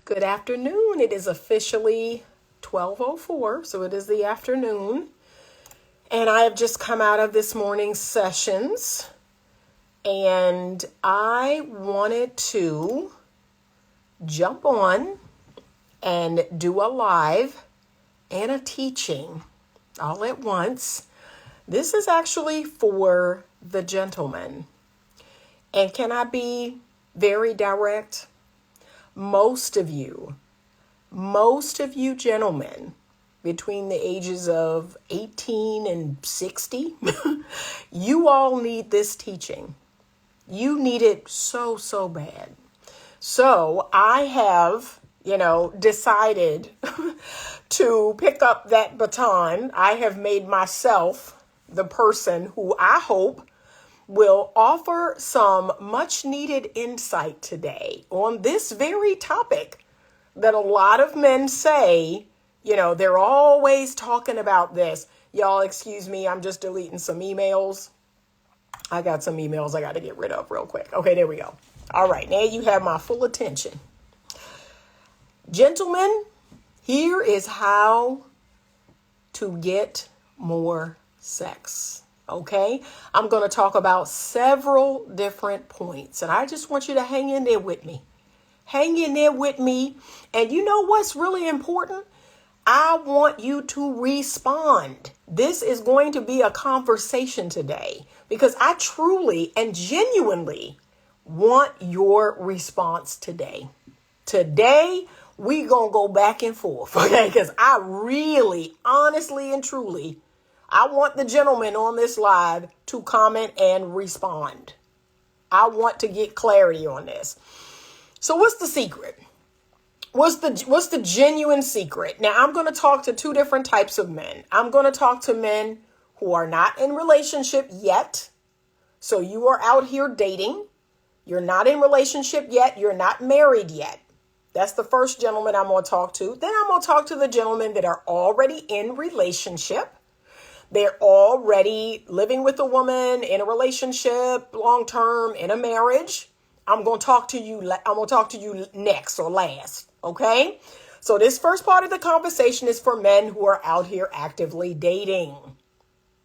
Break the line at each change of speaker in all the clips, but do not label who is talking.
Good afternoon. It is officially 12:04, so it is the afternoon. And I have just come out of this morning's sessions, and I wanted to jump on and do a live and a teaching all at once. This is actually for the gentlemen. And can I be very direct? Most of you gentlemen between the ages of 18 and 60, you all need this teaching. You need it so bad. So I have, decided to pick up that baton. I have made myself the person who I hope will offer some much needed insight today on this very topic that a lot of men say, they're always talking about this. Y'all, excuse me, I'm just deleting some emails. I got some emails I got to get rid of real quick. Okay, there we go. All right, now you have my full attention. Gentlemen, here is how to get more sex. Okay, I'm going to talk about several different points, and I just want you to hang in there with me. Hang in there with me. And you know what's really important? I want you to respond. This is going to be a conversation today because I truly and genuinely want your response today. Today, we going to go back and forth, okay? Because I really, honestly, and truly, I want the gentlemen on this live to comment and respond. I want to get clarity on this. So what's the secret? What's the genuine secret? Now, I'm going to talk to two different types of men. I'm going to talk to men who are not in relationship yet. So you are out here dating. You're not in relationship yet. You're not married yet. That's the first gentleman I'm going to talk to. Then I'm going to talk to the gentlemen that are already in relationship. They're already living with a woman in a relationship, long-term, in a marriage. I'm going to talk to you next or last. Okay. So this first part of the conversation is for men who are out here actively dating.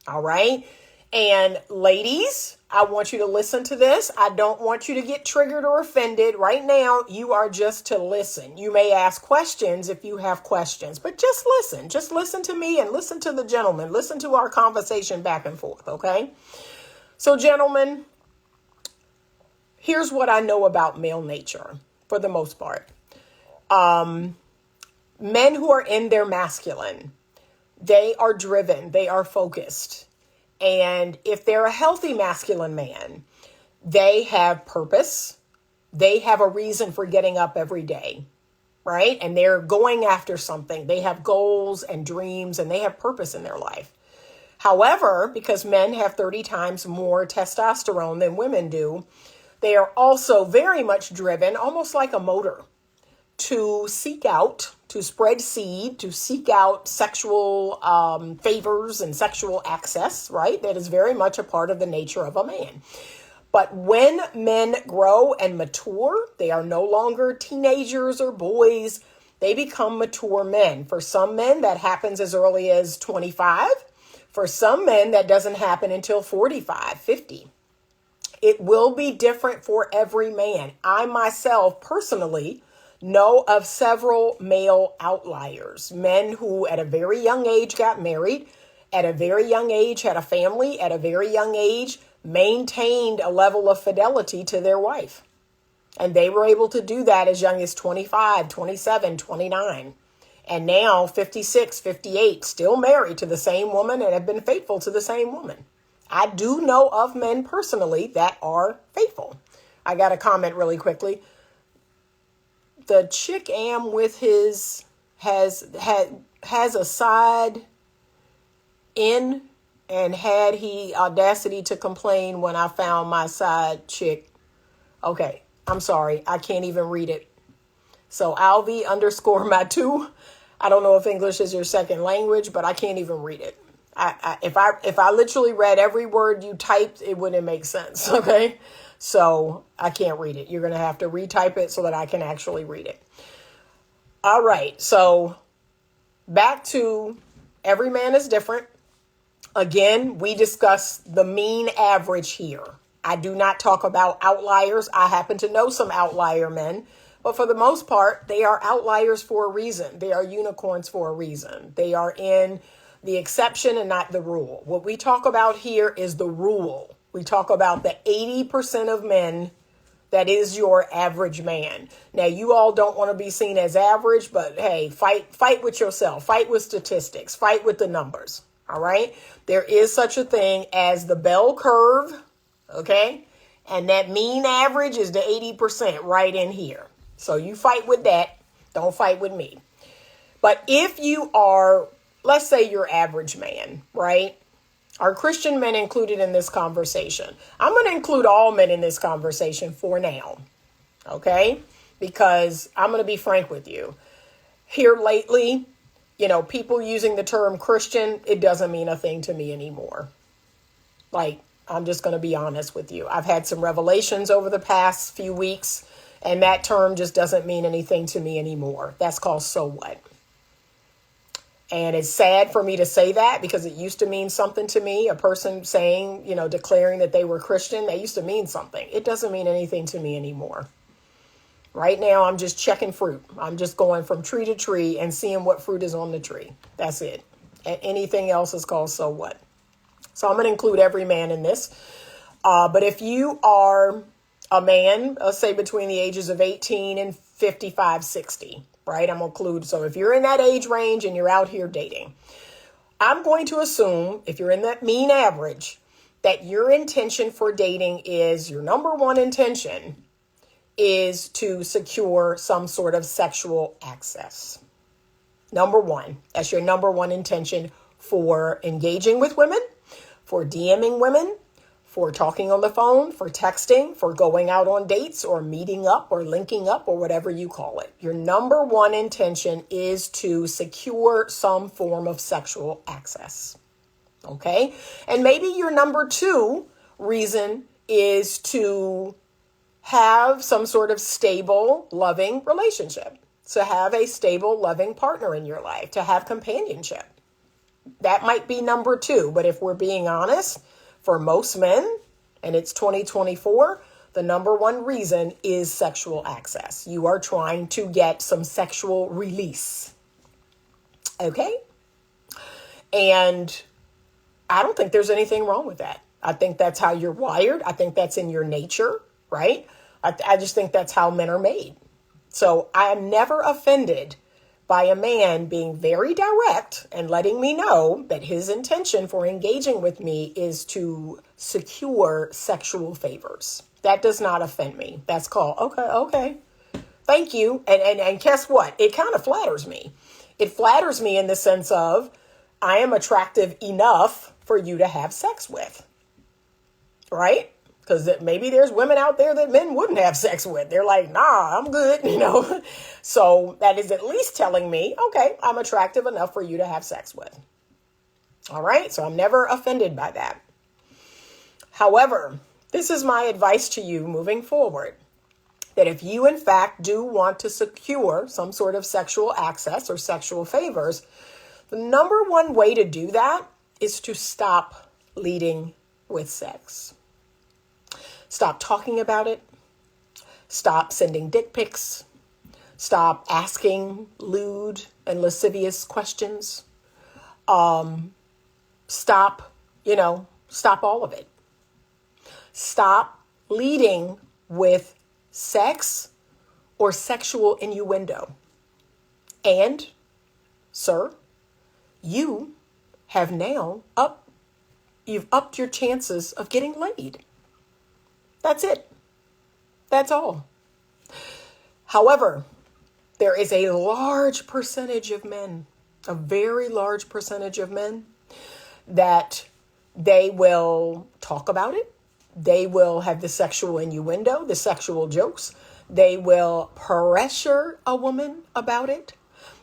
All right. And ladies, I want you to listen to this. I don't want you to get triggered or offended. Right now, you are just to listen. You may ask questions if you have questions, but just listen. Just listen to me and listen to the gentleman. Listen to our conversation back and forth, okay? So, gentlemen, here's what I know about male nature for the most part. Men who are in their masculine, they are driven, they are focused. And if they're a healthy masculine man, they have purpose. They have a reason for getting up every day, right? And they're going after something. They have goals and dreams, and they have purpose in their life. However, because men have 30 times more testosterone than women do, they are also very much driven, almost like a motor, to seek out, to spread seed, to seek out sexual favors and sexual access, right? That is very much a part of the nature of a man. But when men grow and mature, they are no longer teenagers or boys. They become mature men. For some men, that happens as early as 25. For some men, that doesn't happen until 45, 50. It will be different for every man. I myself personally know of several male outliers, men who at a very young age got married, at a very young age had a family, at a very young age maintained a level of fidelity to their wife. And they were able to do that as young as 25, 27, 29. And now 56, 58, still married to the same woman and have been faithful to the same woman. I do know of men personally that are faithful. I got a comment really quickly. The chick am with his has a side in, and had he audacity to complain when I found my side chick. Okay, I'm sorry. I can't even read it. So Alvi_my2. I don't know if English is your second language, but I can't even read it. If I literally read every word you typed, it wouldn't make sense. Okay. So I can't read it. You're going to have to retype it so that I can actually read it. All right. So back to every man is different. Again, we discuss the mean average here. I do not talk about outliers. I happen to know some outlier men, but for the most part, they are outliers for a reason. They are unicorns for a reason. They are in the exception and not the rule. What we talk about here is the rule. We talk about the 80% of men that is your average man. Now, you all don't want to be seen as average, but hey, fight with yourself. Fight with statistics. Fight with the numbers. All right? There is such a thing as the bell curve, okay? And that mean average is the 80% right in here. So you fight with that. Don't fight with me. But if you are, let's say you're average man, right? Are Christian men included in this conversation? I'm going to include all men in this conversation for now, okay? Because I'm going to be frank with you. Here lately, people using the term Christian, it doesn't mean a thing to me anymore. Like, I'm just going to be honest with you. I've had some revelations over the past few weeks, and that term just doesn't mean anything to me anymore. That's called so what. And it's sad for me to say that because it used to mean something to me. A person saying, declaring that they were Christian, that used to mean something. It doesn't mean anything to me anymore. Right now, I'm just checking fruit. I'm just going from tree to tree and seeing what fruit is on the tree. That's it. And anything else is called so what. So I'm going to include every man in this. But if you are a man, let's say between the ages of 18 and 55, 60, right? I'm going to include, so if you're in that age range and you're out here dating, I'm going to assume if you're in that mean average, that your intention for dating is, your number one intention is to secure some sort of sexual access. Number one, that's your number one intention for engaging with women, for DMing women, for talking on the phone, for texting, for going out on dates or meeting up or linking up or whatever you call it. Your number one intention is to secure some form of sexual access. Okay? And maybe your number two reason is to have some sort of stable, loving relationship. To have a stable, loving partner in your life, to have companionship. That might be number two. But if we're being honest, for most men, and it's 2024, the number one reason is sexual access. You are trying to get some sexual release. Okay? And I don't think there's anything wrong with that. I think that's how you're wired. I think that's in your nature, right? I just think that's how men are made. So I am never offended by a man being very direct and letting me know that his intention for engaging with me is to secure sexual favors. That does not offend me. That's called, okay. Thank you. And guess what? It kind of flatters me. It flatters me in the sense of I am attractive enough for you to have sex with. Right? Because maybe there's women out there that men wouldn't have sex with. They're like, nah, I'm good, So that is at least telling me, okay, I'm attractive enough for you to have sex with. All right? So I'm never offended by that. However, this is my advice to you moving forward. That if you, in fact, do want to secure some sort of sexual access or sexual favors, the number one way to do that is to stop leading with sex. Stop talking about it. Stop sending dick pics. Stop asking lewd and lascivious questions. Stop all of it. Stop leading with sex or sexual innuendo. And, sir, you have now you've upped your chances of getting laid. That's it. That's all. However, there is a large percentage of men, a very large percentage of men, that they will talk about it. They will have the sexual innuendo, the sexual jokes. They will pressure a woman about it.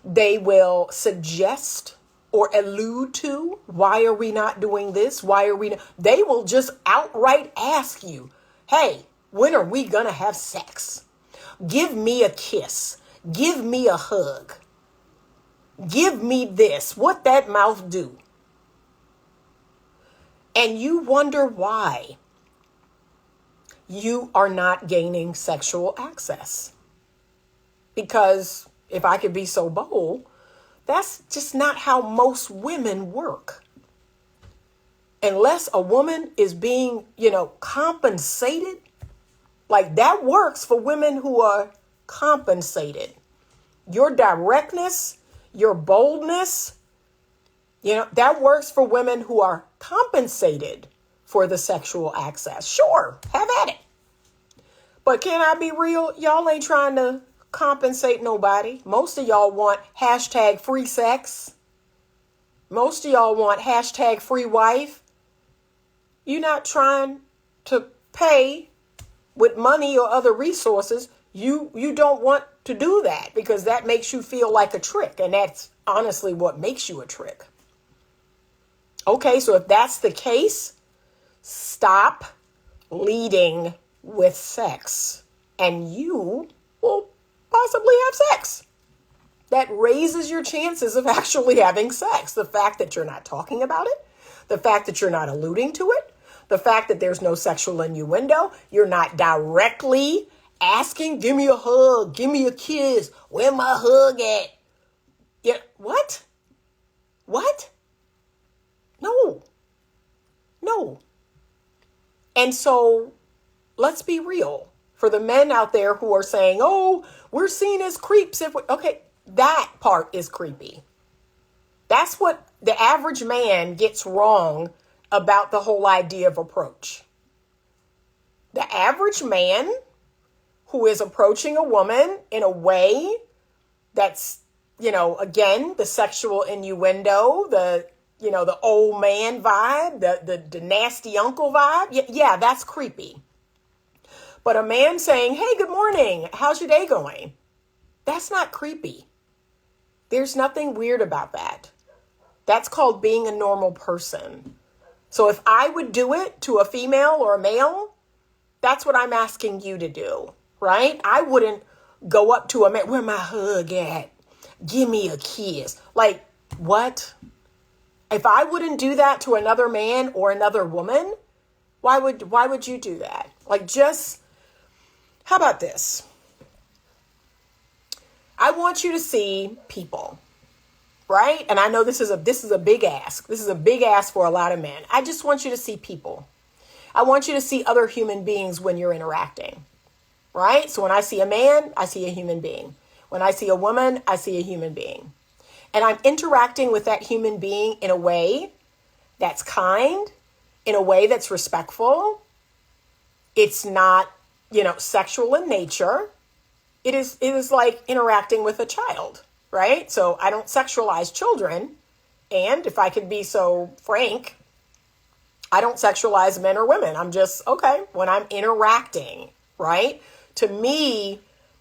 They will suggest or allude to, why are we not doing this? Why are we not? They will just outright ask you, hey, when are we going to have sex? Give me a kiss. Give me a hug. Give me this. What that mouth do? And you wonder why you are not gaining sexual access. Because if I could be so bold, that's just not how most women work. Unless a woman is being, compensated, like that works for women who are compensated. Your directness, your boldness, that works for women who are compensated for the sexual access. Sure, have at it. But can I be real? Y'all ain't trying to compensate nobody. Most of y'all want hashtag free sex. Most of y'all want hashtag free wife. You're not trying to pay with money or other resources. You don't want to do that because that makes you feel like a trick. And that's honestly what makes you a trick. Okay, so if that's the case, stop leading with sex and you will possibly have sex. That raises your chances of actually having sex. The fact that you're not talking about it, the fact that you're not alluding to it, the fact that there's no sexual innuendo, you're not directly asking, give me a hug, give me a kiss, where my hug at? Yeah, what? What? No. And so let's be real. For the men out there who are saying, oh, we're seen as creeps. Okay, that part is creepy. That's what the average man gets wrong about the whole idea of approach. The average man who is approaching a woman in a way that's, again, the sexual innuendo, the old man vibe, the nasty uncle vibe. Yeah, that's creepy. But a man saying, hey, good morning, how's your day going? That's not creepy. There's nothing weird about that. That's called being a normal person. So if I would do it to a female or a male, that's what I'm asking you to do, right? I wouldn't go up to a man, where my hug at? Give me a kiss. Like, what? If I wouldn't do that to another man or another woman, why would you do that? Like, how about this? I want you to see people, right? And I know this is a big ask. This is a big ask for a lot of men. I just want you to see people. I want you to see other human beings when you're interacting, right? So when I see a man, I see a human being. When I see a woman, I see a human being. And I'm interacting with that human being in a way that's kind, in a way that's respectful. It's not, sexual in nature. It is like interacting with a child, right? So I don't sexualize children. And if I could be so frank, I don't sexualize men or women. I'm just, okay, when I'm interacting, right? To me,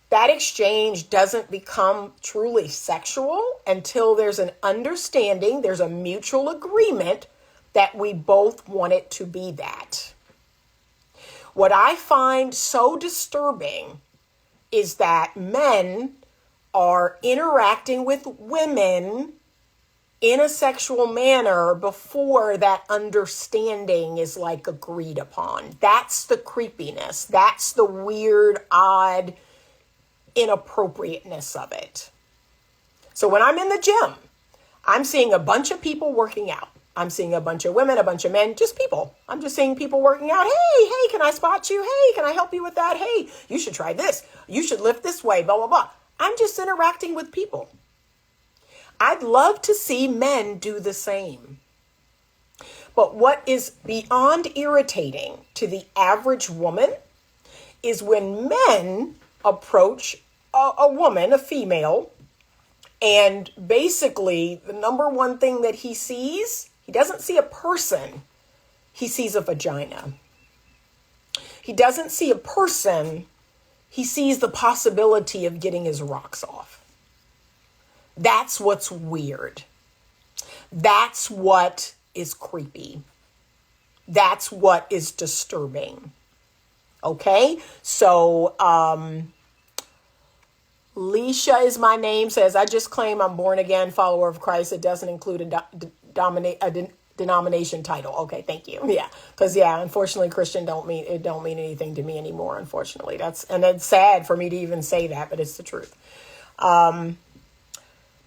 that exchange doesn't become truly sexual until there's an understanding, there's a mutual agreement that we both want it to be that. What I find so disturbing is that men are interacting with women in a sexual manner before that understanding is like agreed upon. That's the creepiness. That's the weird, odd inappropriateness of it. So when I'm in the gym, I'm seeing a bunch of people working out. I'm seeing a bunch of women, a bunch of men, just people. I'm just seeing people working out. Hey, can I spot you? Hey, can I help you with that? Hey, you should try this. You should lift this way, blah, blah, blah. I'm just interacting with people. I'd love to see men do the same. But what is beyond irritating to the average woman is when men approach a woman, a female, and basically the number one thing that he sees, he doesn't see a person, he sees a vagina. He doesn't see a person, he sees the possibility of getting his rocks off. That's what's weird. That's what is creepy. That's what is disturbing. Okay? So, Leisha is my name, says, I just claim I'm born again, follower of Christ. It doesn't include a denomination title. Okay, thank you. Yeah, because unfortunately, Christian don't mean anything to me anymore. Unfortunately, it's sad for me to even say that, but it's the truth. But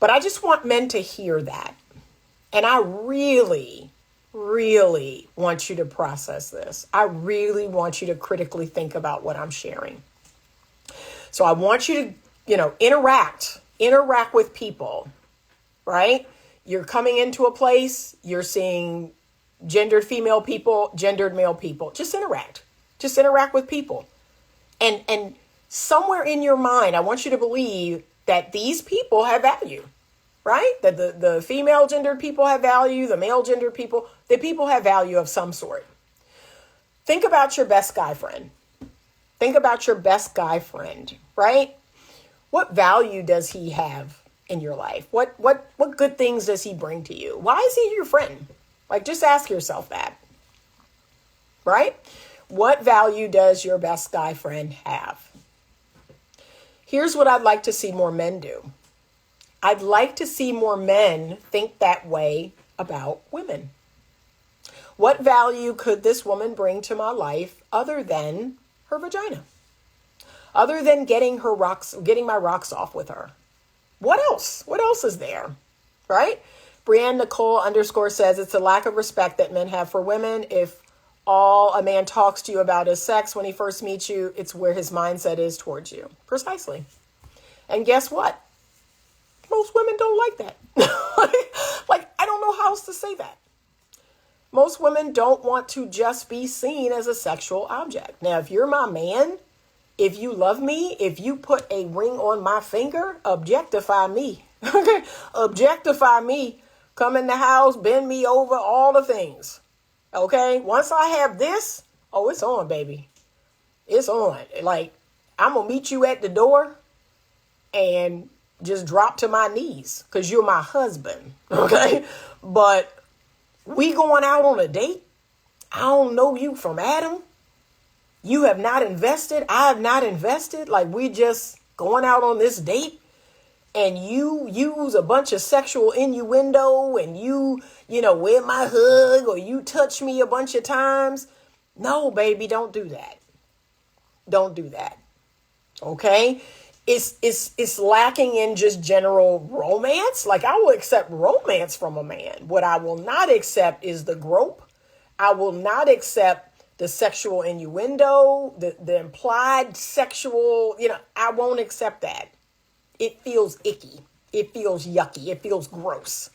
I just want men to hear that, and I really, really want you to process this. I really want you to critically think about what I'm sharing. So I want you to interact with people, right? You're coming into a place, you're seeing gendered female people, gendered male people. Just interact with people. And somewhere in your mind, I want you to believe that these people have value, right? That the female gendered people have value, the male gendered people, the people have value of some sort. Think about your best guy friend. Right? What value does he have in your life? What good things does he bring to you? Why is he your friend? Like, just ask yourself that, right? What value does your best guy friend have? Here's what I'd like to see more men do. I'd like to see more men think that way about women. What value could this woman bring to my life other than her vagina? Other than getting my rocks off with her? What else? What else is there? Right? Brianne Nicole _ says it's a lack of respect that men have for women. If all a man talks to you about is sex when he first meets you, it's where his mindset is towards you. Precisely. And guess what? Most women don't like that. I don't know how else to say that. Most women don't want to just be seen as a sexual object. Now, if you're my man, if you love me, if you put a ring on my finger, objectify me. Okay? Objectify me. Come in the house, bend me over, all the things. Okay? Once I have this, it's on, baby. It's on. Like, I'm going to meet you at the door and just drop to my knees because you're my husband. Okay? But we going out on a date. I don't know you from Adam. You have not invested. I have not invested. Like, we just going out on this date and you use a bunch of sexual innuendo and you wear my hug or you touch me a bunch of times. No, baby, don't do that. Don't do that. Okay? It's lacking in just general romance. Like, I will accept romance from a man. What I will not accept is the grope. I will not accept the sexual innuendo, the implied sexual, I won't accept that. It feels icky. It feels yucky. It feels gross.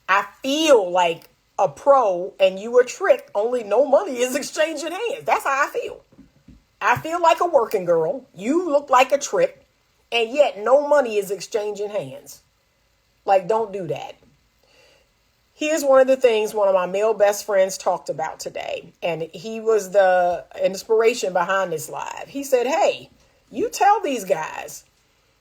I feel like a pro and you a trick, only no money is exchanging hands. That's how I feel. I feel like a working girl. You look like a trick, and yet no money is exchanging hands. Like, don't do that. Here's one of the things one of my male best friends talked about today, and he was the inspiration behind this live. He said, hey, you tell these guys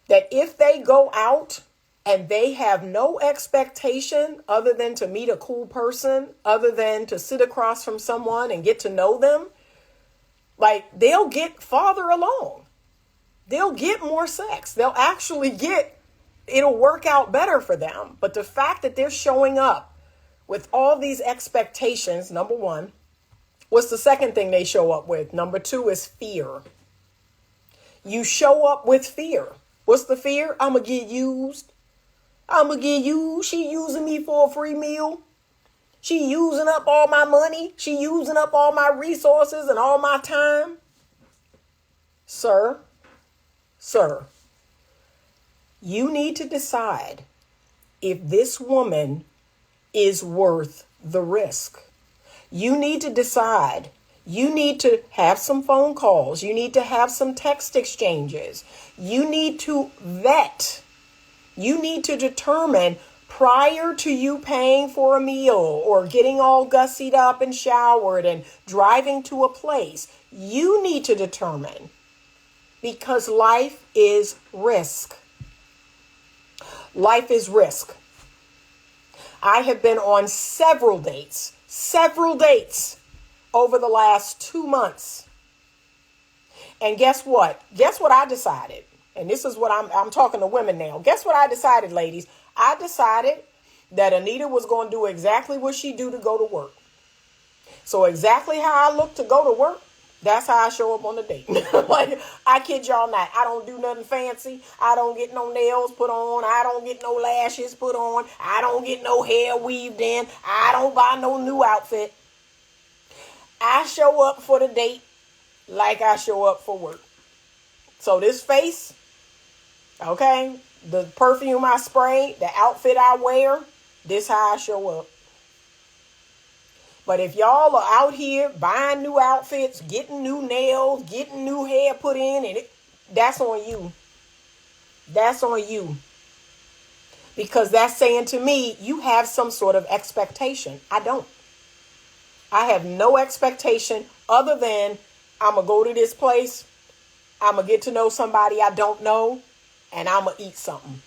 that if they go out and they have no expectation other than to meet a cool person, other than to sit across from someone and get to know them, like, they'll get farther along. They'll get more sex. They'll actually it'll work out better for them. But the fact that they're showing up with all these expectations, number one, what's the second thing they show up with? Number two is fear. You show up with fear. What's the fear? I'm going to get used. I'm going to get used. She using me for a free meal. She using up all my money. She using up all my resources and all my time. Sir, you need to decide if this woman is worth the risk. You need to decide. You need to have some phone calls. You need to have some text exchanges. You need to vet. You need to determine prior to you paying for a meal or getting all gussied up and showered and driving to a place. You need to determine, because life is risk. Life is risk. I have been on several dates over the last 2 months. And guess what? Guess what I decided? and this is what I'm talking to women now. Guess what I decided, ladies? I decided that Anita was going to do exactly what she do to go to work. So exactly how I look to go to work, that's how I show up on the date. Like, I kid y'all not. I don't do nothing fancy. I don't get no nails put on. I don't get no lashes put on. I don't get no hair weaved in. I don't buy no new outfit. I show up for the date like I show up for work. So this face, okay, the perfume I spray, the outfit I wear, this how I show up. But if y'all are out here buying new outfits, getting new nails, getting new hair put in, and that's on you. That's on you. Because that's saying to me, you have some sort of expectation. I don't. I have no expectation other than I'm going to go to this place, I'm going to get to know somebody I don't know, and I'm going to eat something.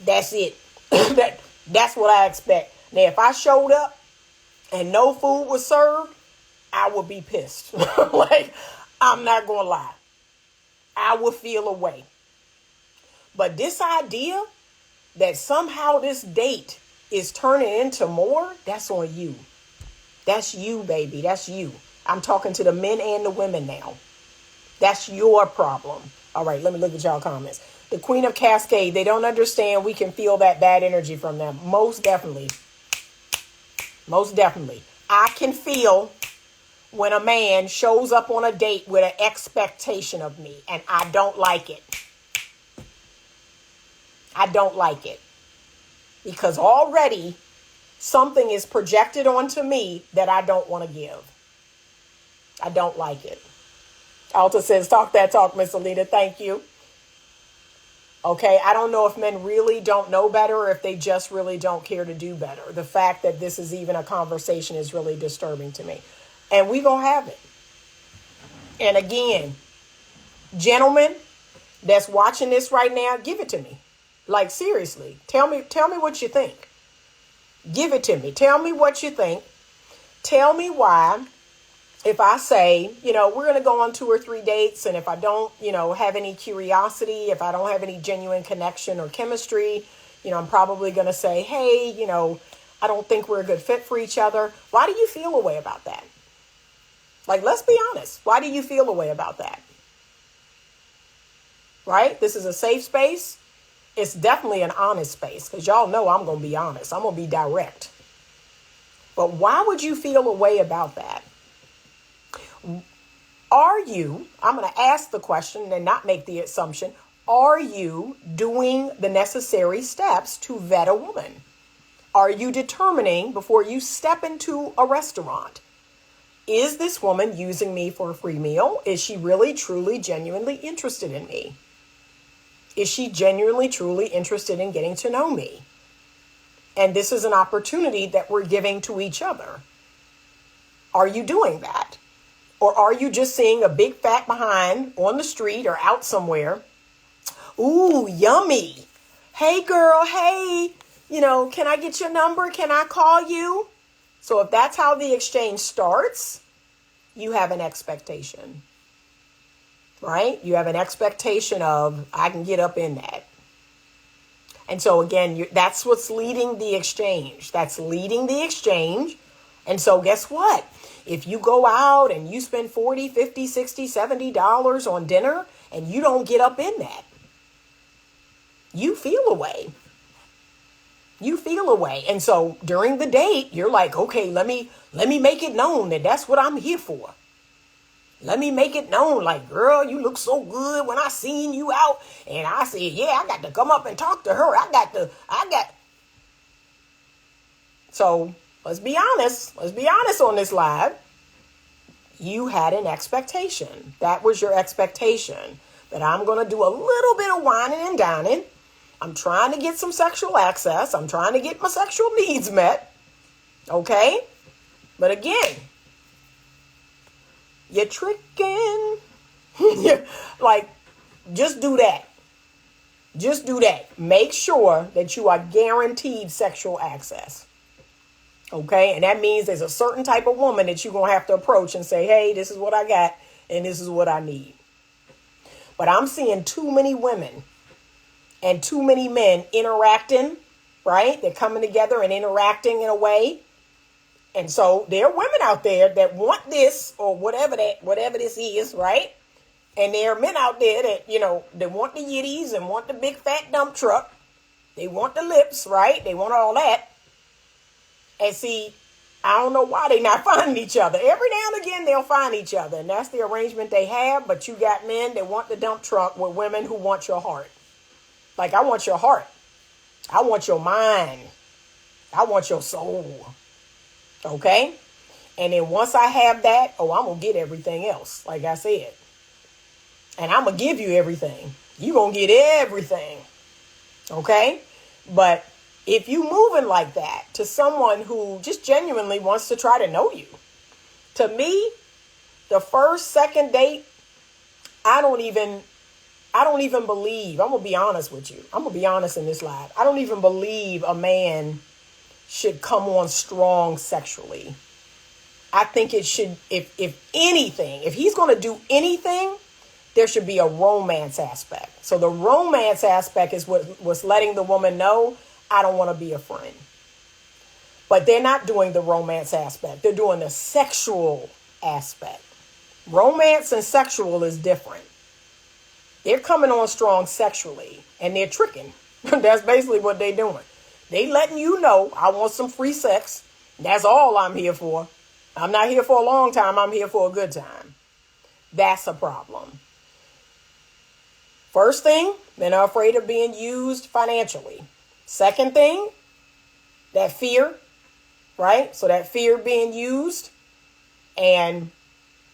That's it. That's what I expect. Now, if I showed up and no food was served, I would be pissed. Like, I'm not going to lie. I would feel away. But this idea that somehow this date is turning into more, that's on you. That's you, baby. That's you. I'm talking to the men and the women now. That's your problem. All right, let me look at y'all comments. The Queen of Cascade, they don't understand we can feel that bad energy from them. Most definitely. Most definitely. I can feel when a man shows up on a date with an expectation of me, and I don't like it. I don't like it. Because already something is projected onto me that I don't want to give. I don't like it. Alta says, talk that talk, Miss Alita. Thank you. Okay, I don't know if men really don't know better or if they just really don't care to do better. The fact that this is even a conversation is really disturbing to me. And we gonna have it. And again, gentlemen that's watching this right now, give it to me. Like, seriously, tell me what you think. Give it to me. Tell me what you think. Tell me why. If I say, we're going to go on 2 or 3 dates, and if I don't, have any curiosity, if I don't have any genuine connection or chemistry, I'm probably going to say, hey, I don't think we're a good fit for each other. Why do you feel a way about that? Like, let's be honest. Why do you feel a way about that? Right? This is a safe space. It's definitely an honest space, because y'all know I'm going to be honest. I'm going to be direct. But why would you feel a way about that? Are you, I'm going to ask the question and not make the assumption, are you doing the necessary steps to vet a woman? Are you determining before you step into a restaurant, is this woman using me for a free meal? Is she really, truly, genuinely interested in me? Is she genuinely, truly interested in getting to know me? And this is an opportunity that we're giving to each other. Are you doing that? Or are you just seeing a big fat behind on the street or out somewhere? Ooh, yummy. Hey, girl, hey, can I get your number? Can I call you? So if that's how the exchange starts, you have an expectation, right? You have an expectation of, I can get up in that. And so again, that's what's leading the exchange. That's leading the exchange. And so guess what? If you go out and you spend $40, $50, $60, $70 on dinner and you don't get up in that, you feel away. You feel away. And so during the date, you're like, okay, let me make it known that that's what I'm here for. Let me make it known, like, girl, you look so good when I seen you out. And I said, yeah, I got to come up and talk to her. So let's be honest. Let's be honest on this live. You had an expectation. That was your expectation. That I'm going to do a little bit of whining and dining. I'm trying to get some sexual access. I'm trying to get my sexual needs met. Okay? But again, you're tricking. Like, just do that. Just do that. Make sure that you are guaranteed sexual access. Okay? And that means there's a certain type of woman that you're going to have to approach and say, hey, this is what I got and this is what I need. But I'm seeing too many women and too many men interacting, right? They're coming together and interacting in a way. And so there are women out there that want this or whatever this is, right? And there are men out there that, they want the yitties and want the big fat dump truck. They want the lips, right? They want all that. And see, I don't know why they're not finding each other. Every now and again, they'll find each other. And that's the arrangement they have. But you got men that want the dump truck with women who want your heart. Like, I want your heart. I want your mind. I want your soul. Okay? And then once I have that, I'm going to get everything else, like I said. And I'm going to give you everything. You're going to get everything. Okay? But if you moving like that to someone who just genuinely wants to try to know you, to me, the first, second date, I don't even believe, I'm going to be honest with you. I'm going to be honest in this live. I don't even believe a man should come on strong sexually. I think it should, if anything, if he's going to do anything, there should be a romance aspect. So the romance aspect is what's letting the woman know, I don't want to be a friend. But they're not doing the romance aspect. They're doing the sexual aspect. Romance and sexual is different. They're coming on strong sexually and they're tricking. That's basically what they're doing. They letting you know, I want some free sex. That's all I'm here for. I'm not here for a long time. I'm here for a good time. That's a problem. First thing, men are afraid of being used financially. Second thing, that fear, right? So that fear of being used and,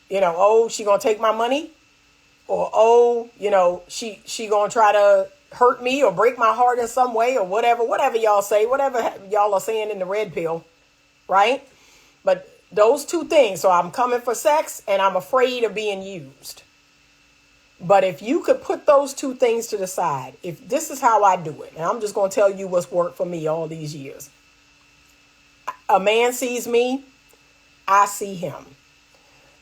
she going to take my money. Or, she going to try to hurt me or break my heart in some way or whatever y'all say, whatever y'all are saying in the red pill, right? But those two things. So I'm coming for sex and I'm afraid of being used. But if you could put those two things to the side, if this is how I do it, and I'm just going to tell you what's worked for me all these years. A man sees me, I see him.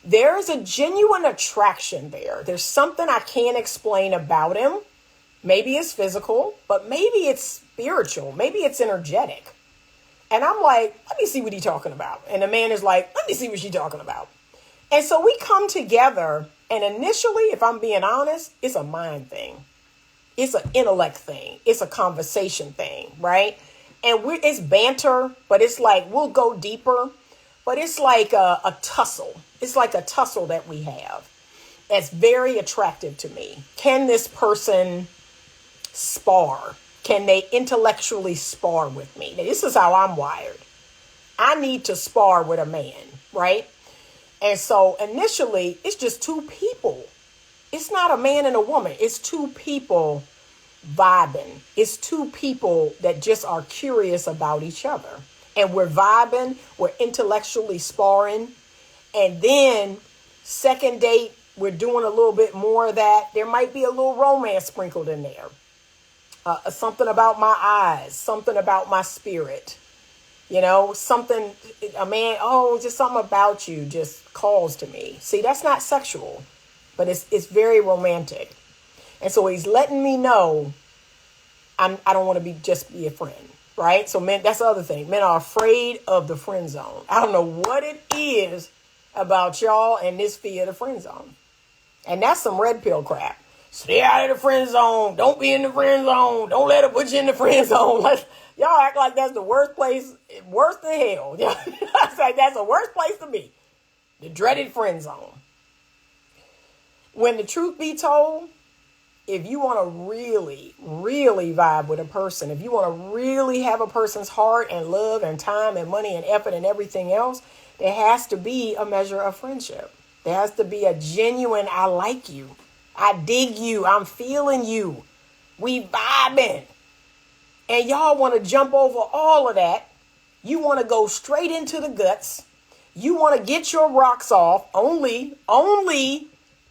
There is a genuine attraction there. There's something I can't explain about him. Maybe it's physical, but maybe it's spiritual. Maybe it's energetic. And I'm like, let me see what he's talking about. And the man is like, let me see what she's talking about. And so we come together. And initially, if I'm being honest, it's a mind thing. It's an intellect thing. It's a conversation thing, right? And it's banter, but it's like we'll go deeper. But it's like a tussle. It's like a tussle that we have. It's very attractive to me. Can this person spar? Can they intellectually spar with me? Now, this is how I'm wired. I need to spar with a man, right? And so initially, it's just two people. It's not a man and a woman. It's two people vibing. It's two people that just are curious about each other. And we're vibing. We're intellectually sparring. And then second date, we're doing a little bit more of that. There might be a little romance sprinkled in there. Something about my eyes. Something about my spirit. Something, a man, just something about you just calls to me. See, that's not sexual, but it's very romantic. And so he's letting me know I don't want to just be a friend, right? So men, that's the other thing. Men are afraid of the friend zone. I don't know what it is about y'all and this fear of the friend zone. And that's some red pill crap. Stay out of the friend zone. Don't be in the friend zone. Don't let her put you in the friend zone. Y'all act like that's the worst place, worse than hell. I say that's the worst place to be. The dreaded friend zone. When the truth be told, if you want to really, really vibe with a person, if you want to really have a person's heart and love and time and money and effort and everything else, there has to be a measure of friendship. There has to be a genuine, I like you. I dig you. I'm feeling you. We vibing. And y'all want to jump over all of that. You want to go straight into the guts. You want to get your rocks off only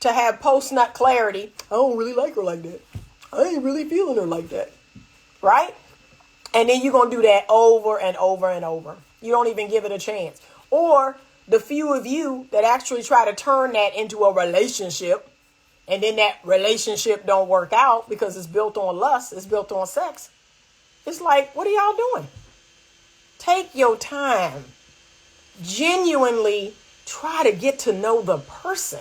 to have post-nut clarity. I don't really like her like that. I ain't really feeling her like that. Right? And then you're going to do that over and over and over. You don't even give it a chance. Or the few of you that actually try to turn that into a relationship and then that relationship don't work out because it's built on lust, it's built on sex. It's like, what are y'all doing? Take your time. Genuinely try to get to know the person.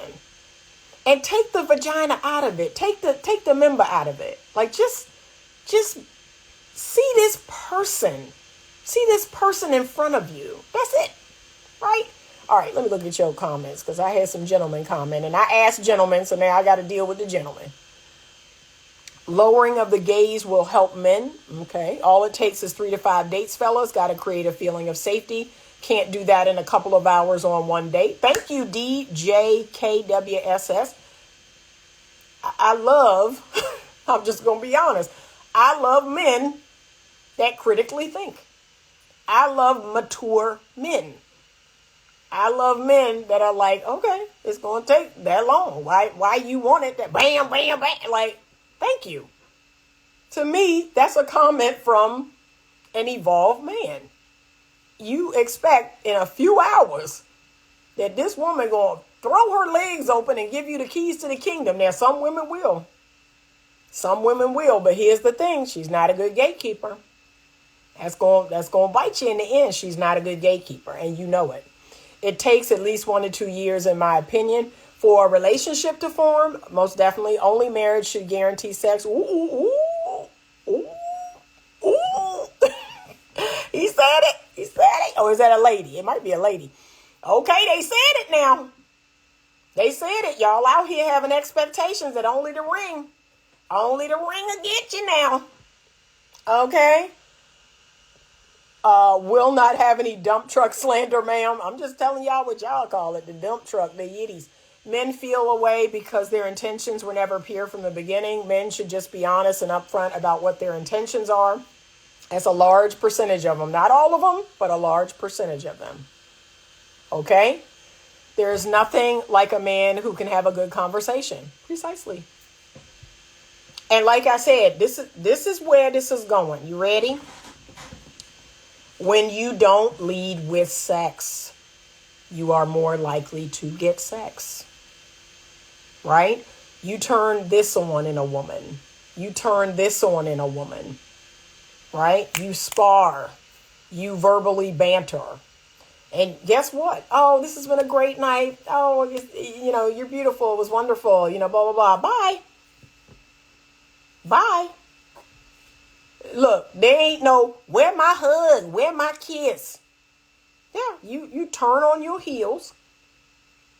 And take the vagina out of it. Take the member out of it. Like, just see this person. See this person in front of you. That's it. Right? All right, let me look at your comments, because I had some gentlemen comment, and I asked gentlemen, so now I got to deal with the gentlemen. Lowering of the gaze will help men. Okay. All it takes is 3 to 5 dates, fellas. Got to create a feeling of safety. Can't do that in a couple of hours on one date. Thank you, DJKWSS. I love, I'm just going to be honest, I love men that critically think. I love mature men. I love men that are like, okay, it's going to take that long. Why you want it? That bam, bam, bam. Like, thank you. To me, that's a comment from an evolved man. You expect in a few hours that this woman going to throw her legs open and give you the keys to the kingdom. Now, some women will. Some women will. But here's the thing. She's not a good gatekeeper. That's going to bite you in the end. She's not a good gatekeeper, and you know it. It takes at least 1 to 2 years, in my opinion, for a relationship to form. Most definitely. Only marriage should guarantee sex. Ooh, ooh, ooh, ooh, ooh. He said it. He said it. Or is that a lady? It might be a lady. Okay, they said it now. They said it. Y'all out here having expectations that only the ring will get you now. Okay. Will not have any dump truck slander, ma'am. I'm just telling y'all what y'all call it, the dump truck, the yitties. Men feel away because their intentions were never pure from the beginning. Men should just be honest and upfront about what their intentions are. That's a large percentage of them. Not all of them, but a large percentage of them. Okay? There is nothing like a man who can have a good conversation. Precisely. And like I said, this is where this is going. You ready? When you don't lead with sex, you are more likely to get sex. Right? You turn this on in a woman. You turn this on in a woman. Right? You spar. You verbally banter. And guess what? Oh, this has been a great night. Oh, you're beautiful. It was wonderful. Blah, blah, blah. Bye. Bye. Look, there ain't no, where my hug, where my kiss. Yeah, you turn on your heels.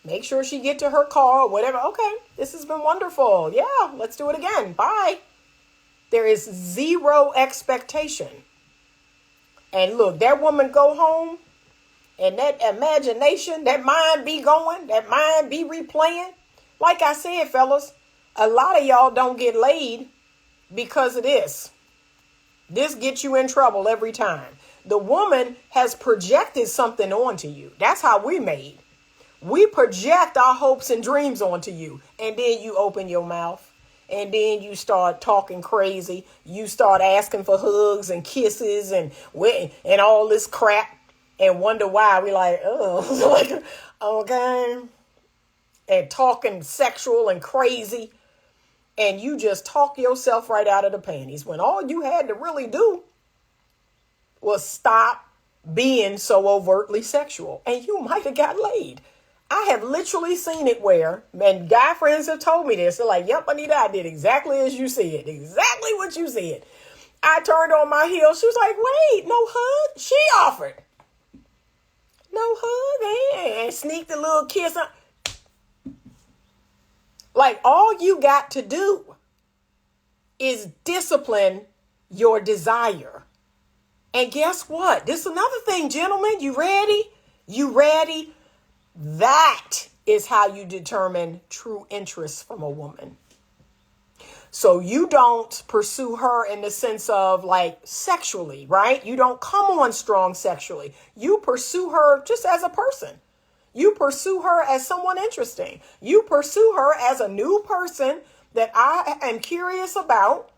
Make sure she get to her car or whatever. Okay, this has been wonderful. Yeah, let's do it again. Bye. There is zero expectation. And look, that woman go home and that imagination, that mind be going, that mind be replaying. Like I said, fellas, a lot of y'all don't get laid because of this. This gets you in trouble every time. The woman has projected something onto you. That's how we made. We project our hopes and dreams onto you. And then you open your mouth. And then you start talking crazy. You start asking for hugs and kisses and all this crap. And wonder why. We like, oh, like, okay. And talking sexual and crazy. And you just talk yourself right out of the panties when all you had to really do was stop being so overtly sexual. And you might have got laid. I have literally seen it where, and guy friends have told me this. They're like, yep, Anita, I did exactly as you said. Exactly what you said. I turned on my heel. She was like, wait, no hug? She offered. No hug, and sneaked a little kiss. Like, all you got to do is discipline your desire. And guess what? This is another thing, gentlemen. You ready? You ready? That is how you determine true interest from a woman. So you don't pursue her in the sense of like sexually, right? You don't come on strong sexually. You pursue her just as a person. You pursue her as someone interesting. You pursue her as a new person that I am curious about.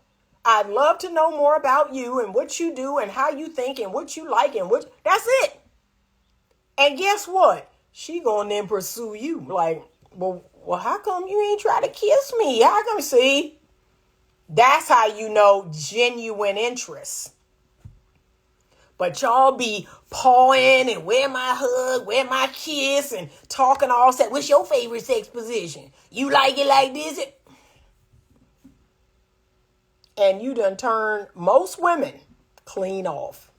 I'd love to know more about you and what you do and how you think and what you like and what. That's it. And guess what? She gonna then pursue you. Like, well, well, how come you ain't try to kiss me? How come? See, that's how you know genuine interest. But y'all be pawing and where my hug, where my kiss, and talking all set. What's your favorite sex position? You like it like this? And you done turn most women clean off.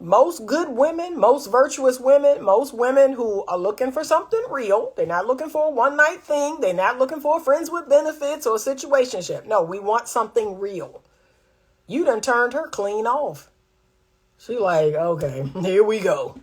Most good women, most virtuous women, most women who are looking for something real. They're not looking for a one-night thing. They're not looking for friends with benefits or a situationship. No, we want something real. You done turned her clean off. She like, okay, here we go.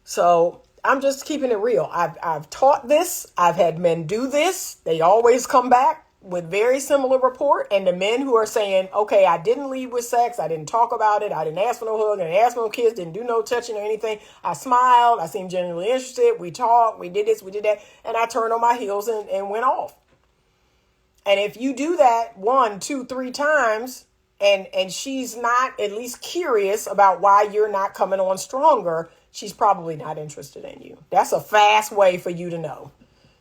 So I'm just keeping it real. I've taught this. I've had men do this. They always come back with very similar report. And the men who are saying, okay, I didn't lead with sex. I didn't talk about it. I didn't ask for no hug. I didn't ask for no kiss. Didn't do no touching or anything. I smiled. I seemed genuinely interested. We talked. We did this. We did that. And I turned on my heels and went off. And if you do that 1, 2, 3 times, and she's not at least curious about why you're not coming on stronger, she's probably not interested in you. That's a fast way for you to know.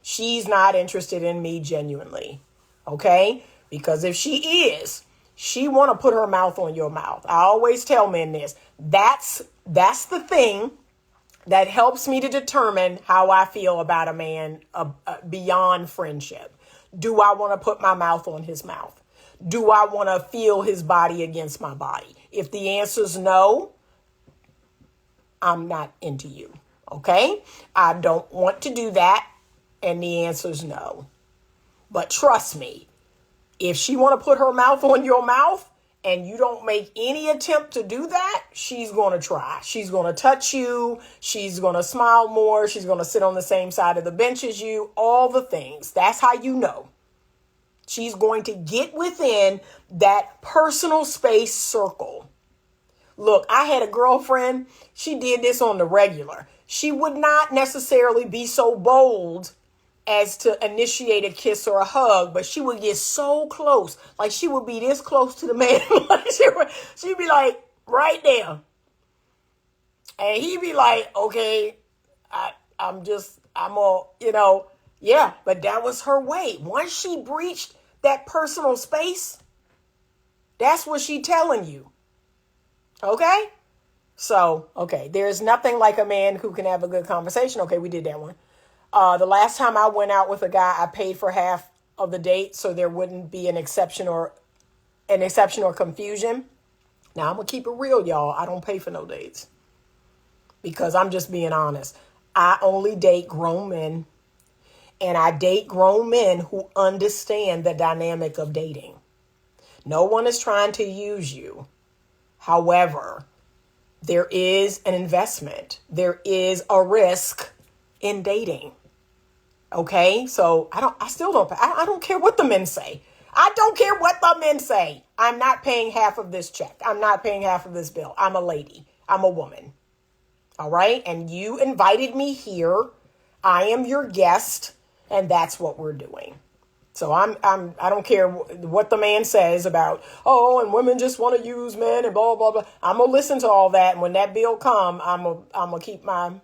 She's not interested in me genuinely. Okay? Because if she is, she want to put her mouth on your mouth. I always tell men this. That's the thing that helps me to determine how I feel about a man beyond friendship. Do I want to put my mouth on his mouth? Do I want to feel his body against my body? If the answer is no, I'm not into you. Okay? I don't want to do that. And the answer is no. But trust me, if she want to put her mouth on your mouth and you don't make any attempt to do that, she's going to try. She's going to touch you. She's going to smile more. She's going to sit on the same side of the bench as you. All the things. That's how you know. She's going to get within that personal space circle. Look, I had a girlfriend. She did this on the regular. She would not necessarily be so bold as to initiate a kiss or a hug, but she would get so close. Like she would be this close to the man. She'd be like right there. And he'd be like, okay, I'm all, yeah, but that was her way. Once she breached that personal space, that's what she telling you. Okay? So, okay, there's nothing like a man who can have a good conversation. Okay, we did that one. The last time I went out with a guy, I paid for half of the date so there wouldn't be an exception or confusion. Now, I'm going to keep it real, y'all. I don't pay for no dates because I'm just being honest. I only date grown men. And I date grown men who understand the dynamic of dating. No one is trying to use you. However, there is an investment. There is a risk in dating. Okay? So I don't care what the men say. I don't care what the men say. I'm not paying half of this check. I'm not paying half of this bill. I'm a lady. I'm a woman. All right? And you invited me here. I am your guest. And that's what we're doing. So I don't care what the man says about, and women just want to use men and blah, blah, blah. I'm going to listen to all that. And when that bill come, I'm going to keep I'm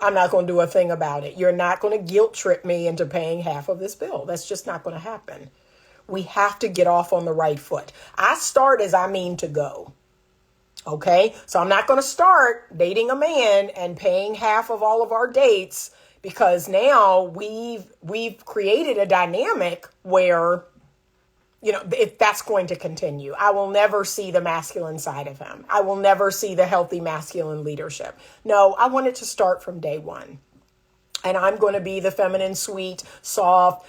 not going to do a thing about it. You're not going to guilt trip me into paying half of this bill. That's just not going to happen. We have to get off on the right foot. I start as I mean to go. Okay. So I'm not going to start dating a man and paying half of all of our dates, because now we've created a dynamic where, if that's going to continue. I will never see the masculine side of him. I will never see the healthy masculine leadership. No, I want it to start from day one. And I'm going to be the feminine, sweet, soft,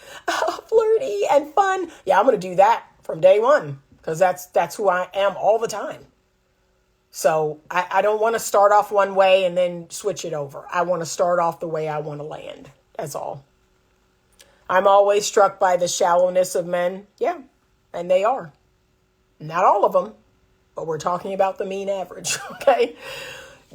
flirty, and fun. Yeah, I'm going to do that from day one because that's who I am all the time. So I don't want to start off one way and then switch it over. I want to start off the way I want to land. That's all. I'm always struck by the shallowness of men. Yeah, and they are. Not all of them, but we're talking about the mean average, okay?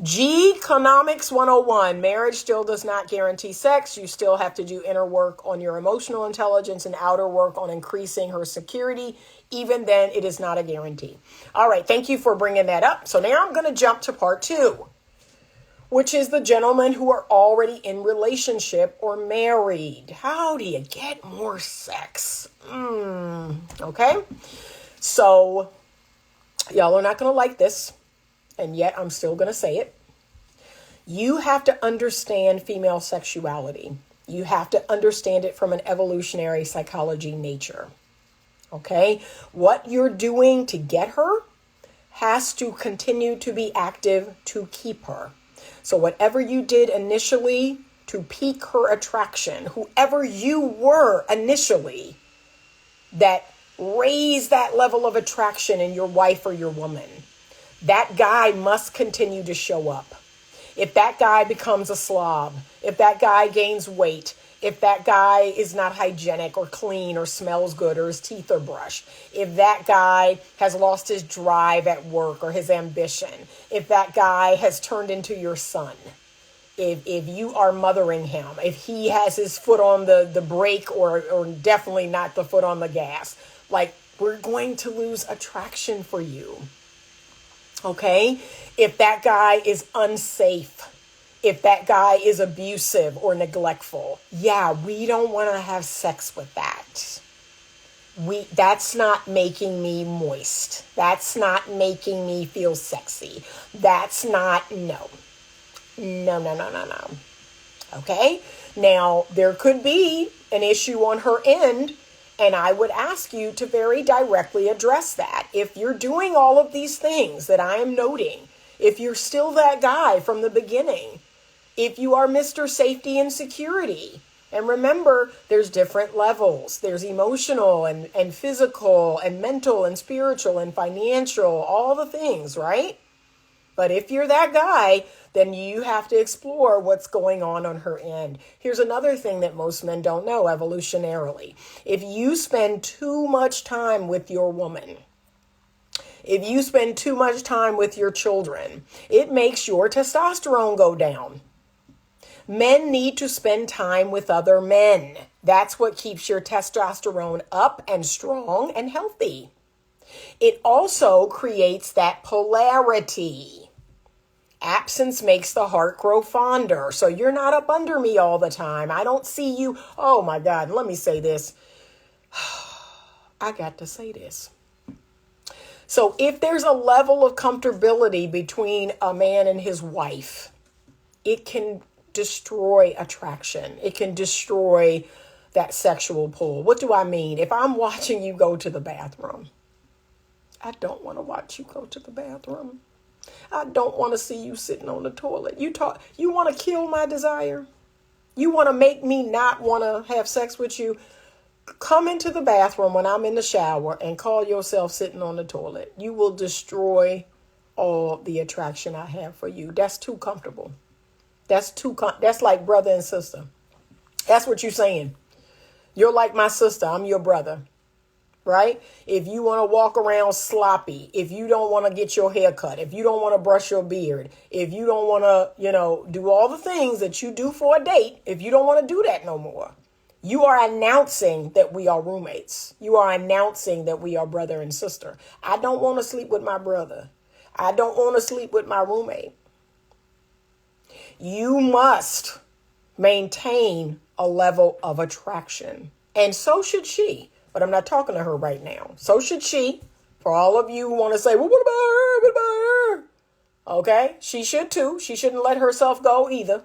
G-Conomics 101. Marriage still does not guarantee sex. You still have to do inner work on your emotional intelligence and outer work on increasing her security. Even then, it is not a guarantee. All right. Thank you for bringing that up. So now I'm going to jump to part 2. which is the gentlemen who are already in relationship or married. How do you get more sex? Okay. So y'all are not going to like this, and yet I'm still going to say it. You have to understand female sexuality. You have to understand it from an evolutionary psychology nature. Okay? What you're doing to get her has to continue to be active to keep her. So whatever you did initially to pique her attraction, whoever you were initially, that raised that level of attraction in your wife or your woman, that guy must continue to show up. If that guy becomes a slob, if that guy gains weight, if that guy is not hygienic or clean or smells good or his teeth are brushed, if that guy has lost his drive at work or his ambition, if that guy has turned into your son, if you are mothering him, if he has his foot on the brake or definitely not the foot on the gas, like, we're going to lose attraction for you. Okay? If that guy is unsafe, if that guy is abusive or neglectful, yeah, we don't want to have sex with that. That's not making me moist. That's not making me feel sexy. That's not, no. No. Okay? Now, there could be an issue on her end, and I would ask you to very directly address that. If you're doing all of these things that I am noting, if you're still that guy from the beginning, if you are Mr. Safety and Security, and remember, there's different levels. There's emotional and physical and mental and spiritual and financial, all the things, right? But if you're that guy, then you have to explore what's going on her end. Here's another thing that most men don't know evolutionarily. If you spend too much time with your woman, if you spend too much time with your children, it makes your testosterone go down. Men need to spend time with other men. That's what keeps your testosterone up and strong and healthy. It also creates that polarity. Absence makes the heart grow fonder. So you're not up under me all the time. I don't see you. Oh my God, let me say this. I got to say this. So if there's a level of comfortability between a man and his wife, it can destroy attraction. It can destroy that sexual pull. What do I mean? If I'm watching you go to the bathroom, I don't want to watch you go to the bathroom. I don't want to see you sitting on the toilet. You want to kill my desire? You want to make me not want to have sex with you? Come into the bathroom when I'm in the shower and call yourself sitting on the toilet. You will destroy all the attraction I have for you. That's too comfortable. That's like brother and sister. That's what you're saying. You're like my sister. I'm your brother. Right? If you want to walk around sloppy, if you don't want to get your hair cut, if you don't want to brush your beard, if you don't want to, do all the things that you do for a date, if you don't want to do that no more, you are announcing that we are roommates. You are announcing that we are brother and sister. I don't want to sleep with my brother. I don't want to sleep with my roommate. You must maintain a level of attraction. And so should she. But I'm not talking to her right now. So should she. For all of you who want to say, well, what about her? What about her? Okay, she should too. She shouldn't let herself go either.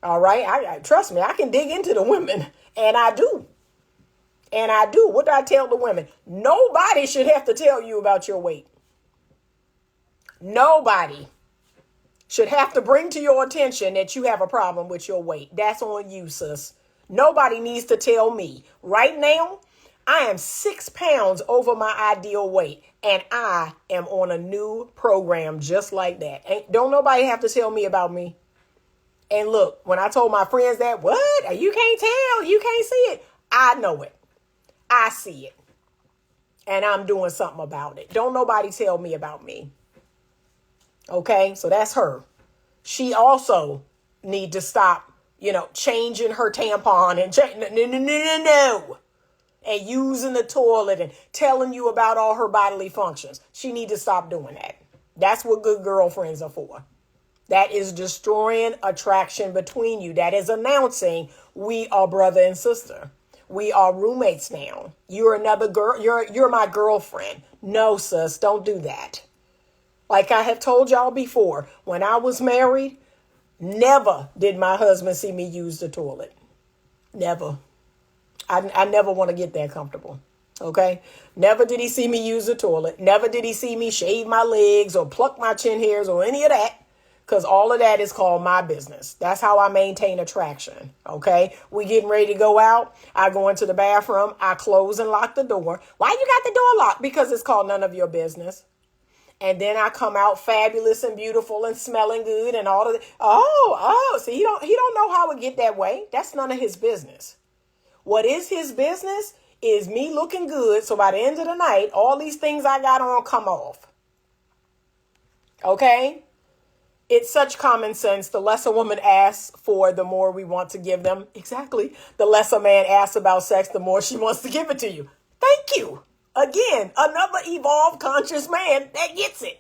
All right, I trust me, I can dig into the women. And I do. What do I tell the women? Nobody should have to tell you about your weight. Nobody should have to bring to your attention that you have a problem with your weight. That's on you, sis. Nobody needs to tell me. Right now, I am 6 pounds over my ideal weight, and I am on a new program just like that. Don't nobody have to tell me about me. And look, when I told my friends that, what? You can't tell. You can't see it. I know it. I see it. And I'm doing something about it. Don't nobody tell me about me. Okay, so that's her. She also need to stop, changing her tampon and no. And using the toilet and telling you about all her bodily functions. She need to stop doing that. That's what good girlfriends are for. That is destroying attraction between you. That is announcing we are brother and sister. We are roommates now. You're another girl. You're my girlfriend. No, sis, don't do that. Like I have told y'all before, when I was married, never did my husband see me use the toilet. Never. I never want to get that comfortable. Okay. Never did he see me use the toilet. Never did he see me shave my legs or pluck my chin hairs or any of that. Because all of that is called my business. That's how I maintain attraction. Okay. We getting ready to go out. I go into the bathroom. I close and lock the door. Why you got the door locked? Because it's called none of your business. And then I come out fabulous and beautiful and smelling good and all of that. See, he don't know how it get that way. That's none of his business. What is his business is me looking good. So by the end of the night, all these things I got on come off. Okay? It's such common sense. The less a woman asks for, the more we want to give them. Exactly. The less a man asks about sex, the more she wants to give it to you. Thank you. Again, another evolved conscious man that gets it.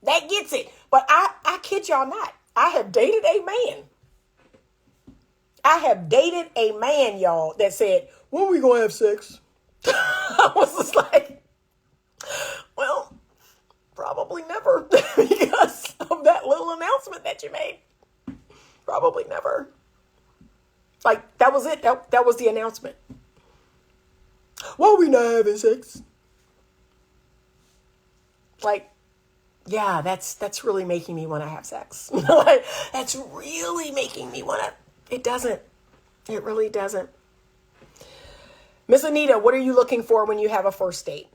That gets it. But I kid y'all not. I have dated a man. I have dated a man, y'all, that said, when are we going to have sex? I was just like, well, probably never because of that little announcement that you made. Probably never. Like, that was it. That was the announcement. Why are we not having sex? Like, yeah, that's really making me want to have sex. Like, that's really making me want to. It doesn't. It really doesn't. Miss Anita, what are you looking for when you have a first date?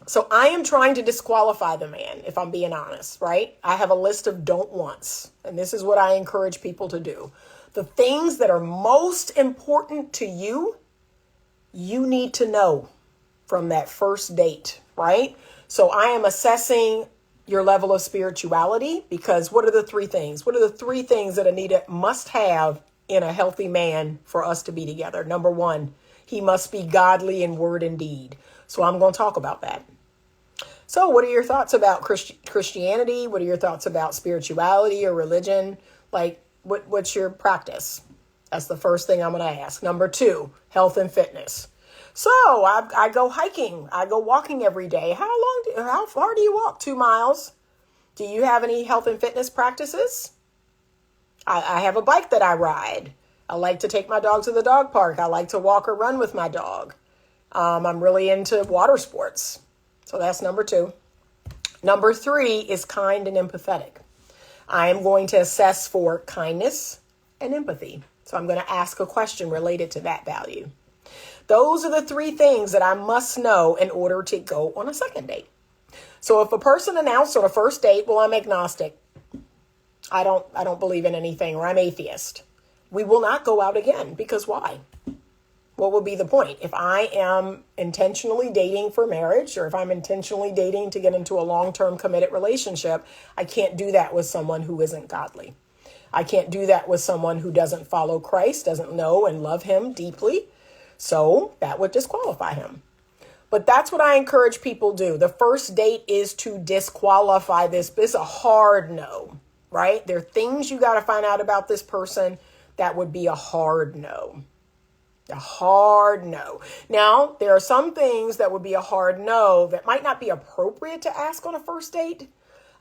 So I am trying to disqualify the man, if I'm being honest, right? I have a list of don't wants, and this is what I encourage people to do. The things that are most important to you, you need to know from that first date, right? So I am assessing your level of spirituality because what are the three things? What are the three things that Anita must have in a healthy man for us to be together? Number one, he must be godly in word and deed. So I'm going to talk about that. So what are your thoughts about Christianity? What are your thoughts about spirituality or religion? Like, what's your practice? That's the first thing I'm going to ask. Number two, health and fitness. So I go hiking. I go walking every day. How far do you walk? 2 miles. Do you have any health and fitness practices? I have a bike that I ride. I like to take my dog to the dog park. I like to walk or run with my dog. I'm really into water sports. So that's number two. Number three is kind and empathetic. I am going to assess for kindness and empathy. So I'm going to ask a question related to that value. Those are the three things that I must know in order to go on a second date. So if a person announced on a first date, well, I'm agnostic. I don't believe in anything, or I'm atheist. We will not go out again because why? What would be the point? If I am intentionally dating for marriage, or if I'm intentionally dating to get into a long-term committed relationship, I can't do that with someone who isn't godly. I can't do that with someone who doesn't follow Christ, doesn't know and love him deeply. So that would disqualify him. But that's what I encourage people do. The first date is to disqualify this. It's a hard no, right? There are things you got to find out about this person that would be a hard no. A hard no. Now, there are some things that would be a hard no that might not be appropriate to ask on a first date.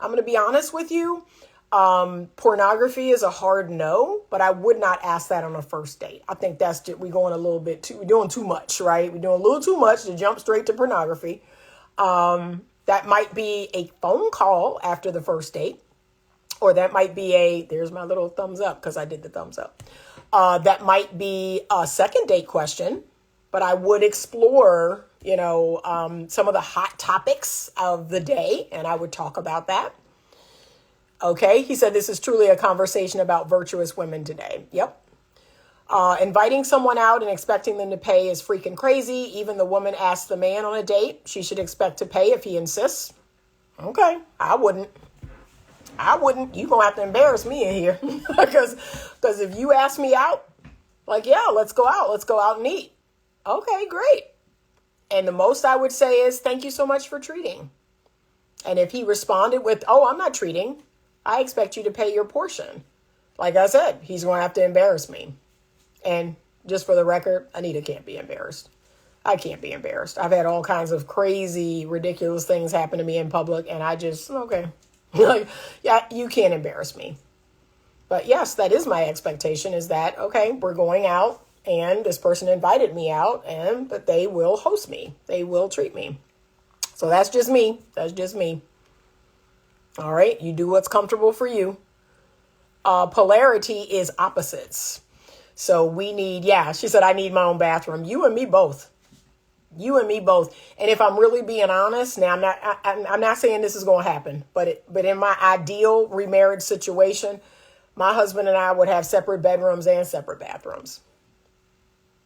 I'm going to be honest with you. Pornography is a hard no, but I would not ask that on a first date. I think that's just, we're doing too much, right? We're doing a little too much to jump straight to pornography. That might be a phone call after the first date, or that might be there's my little thumbs up because I did the thumbs up. That might be a second date question, but I would explore, some of the hot topics of the day, and I would talk about that. Okay, he said this is truly a conversation about virtuous women today. Yep. Inviting someone out and expecting them to pay is freaking crazy. Even the woman asks the man on a date, she should expect to pay if he insists. Okay, I wouldn't. You're going to have to embarrass me in here. because if you ask me out, like, yeah, let's go out and eat. Okay, great. And the most I would say is, thank you so much for treating. And if he responded with, oh, I'm not treating, I expect you to pay your portion. Like I said, he's going to have to embarrass me. And just for the record, Anita can't be embarrassed. I can't be embarrassed. I've had all kinds of crazy, ridiculous things happen to me in public, and I just, okay. Like, yeah, you can't embarrass me. But yes, that is my expectation, is that, okay, we're going out, and this person invited me out, but they will host me. They will treat me. So that's just me. That's just me. All right, you do what's comfortable for you. Polarity is opposites. So we need, she said, I need my own bathroom. You and me both. You and me both. And if I'm really being honest, now I'm not saying this is going to happen, but in my ideal remarriage situation, my husband and I would have separate bedrooms and separate bathrooms.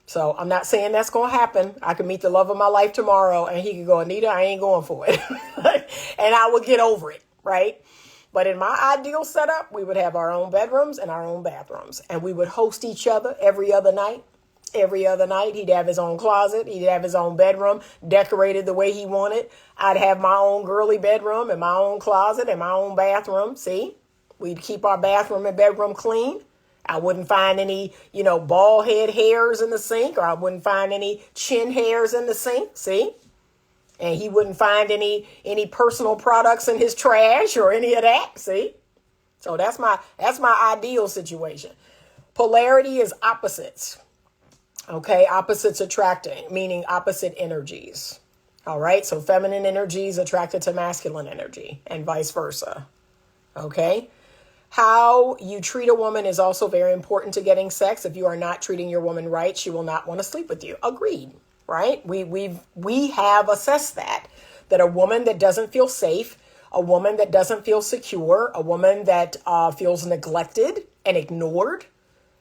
So I'm not saying that's going to happen. I could meet the love of my life tomorrow and he could go, Anita, I ain't going for it. And I would get over it, right? But in my ideal setup, we would have our own bedrooms and our own bathrooms. And we would host each other every other night. Every other night, he'd have his own closet. He'd have his own bedroom decorated the way he wanted. I'd have my own girly bedroom and my own closet and my own bathroom. See, we'd keep our bathroom and bedroom clean. I wouldn't find any, bald head hairs in the sink, or I wouldn't find any chin hairs in the sink. See, and he wouldn't find any personal products in his trash or any of that. See, so that's my ideal situation. Polarity is opposites. Okay, opposites attracting, meaning opposite energies. All right, so feminine energy is attracted to masculine energy and vice versa. Okay, how you treat a woman is also very important to getting sex. If you are not treating your woman right, she will not want to sleep with you. Agreed, right? We have assessed that a woman that doesn't feel safe, a woman that doesn't feel secure, a woman that feels neglected and ignored,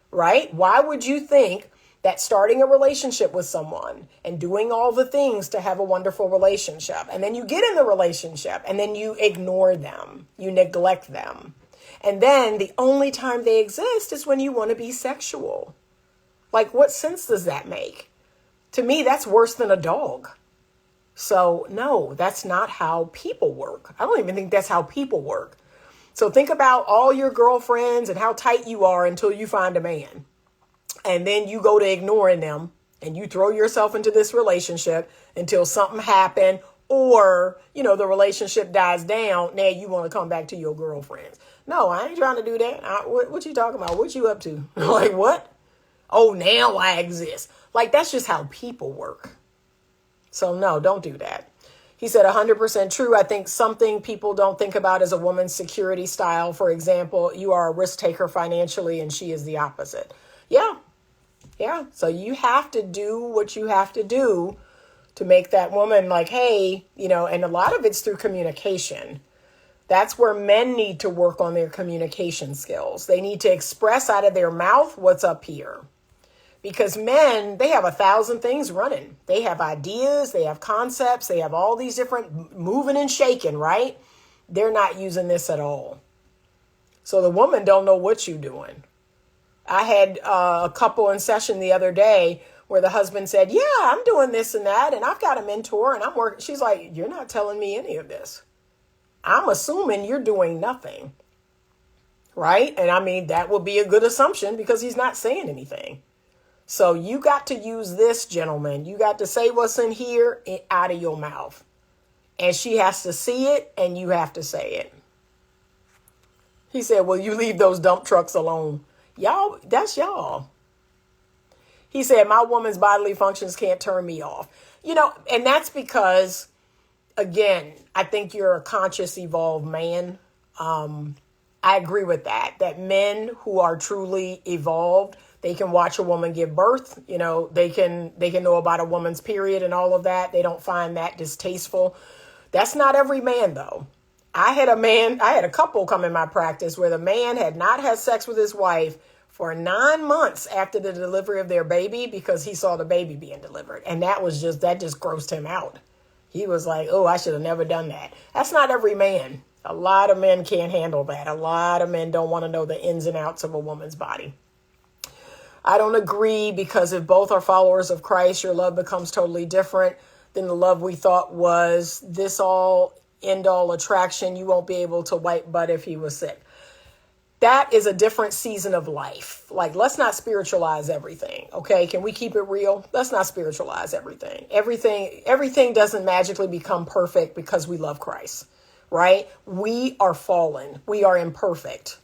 right? Why would you think that starting a relationship with someone and doing all the things to have a wonderful relationship, and then you get in the relationship and then you ignore them, you neglect them, and then the only time they exist is when you want to be sexual? Like, what sense does that make? To me, that's worse than a dog. So no, that's not how people work. I don't even think that's how people work. So think about all your girlfriends and how tight you are until you find a man. And then you go to ignoring them and you throw yourself into this relationship until something happened, or, the relationship dies down. Now you want to come back to your girlfriends. No, I ain't trying to do that. What you talking about? What you up to? Like, what? Oh, now I exist. Like, that's just how people work. So no, don't do that. He said 100% true. I think something people don't think about is a woman's security style. For example, you are a risk taker financially and she is the opposite. Yeah. So you have to do what you have to do to make that woman like, hey, and a lot of it's through communication. That's where men need to work on their communication skills. They need to express out of their mouth what's up here. Because men, they have 1,000 things running. They have ideas, they have concepts, they have all these different moving and shaking, right? They're not using this at all. So the woman don't know what you're doing. I had a couple in session the other day where the husband said, yeah, I'm doing this and that, and I've got a mentor and I'm working. She's like, you're not telling me any of this. I'm assuming you're doing nothing. Right? And I mean, that would be a good assumption because he's not saying anything. So you got to use this, gentleman. You got to say what's in here out of your mouth. And she has to see it and you have to say it. He said, well, you leave those dump trucks alone. Y'all, that's y'all. He said, my woman's bodily functions can't turn me off. And that's because, again, I think you're a conscious, evolved man. I agree with that men who are truly evolved, they can watch a woman give birth. They can know about a woman's period and all of that. They don't find that distasteful. That's not every man, though. I had a couple come in my practice where the man had not had sex with his wife for 9 months after the delivery of their baby because he saw the baby being delivered. And that just grossed him out. He was like, oh, I should have never done that. That's not every man. A lot of men can't handle that. A lot of men don't want to know the ins and outs of a woman's body. I don't agree, because if both are followers of Christ, your love becomes totally different than the love we thought was. This all end all attraction. You won't be able to wipe butt if he was sick. That is a different season of life. Like, let's not spiritualize everything. Okay. Can we keep it real? Let's not spiritualize everything. Everything doesn't magically become perfect because we love Christ, right? We are fallen. We are imperfect.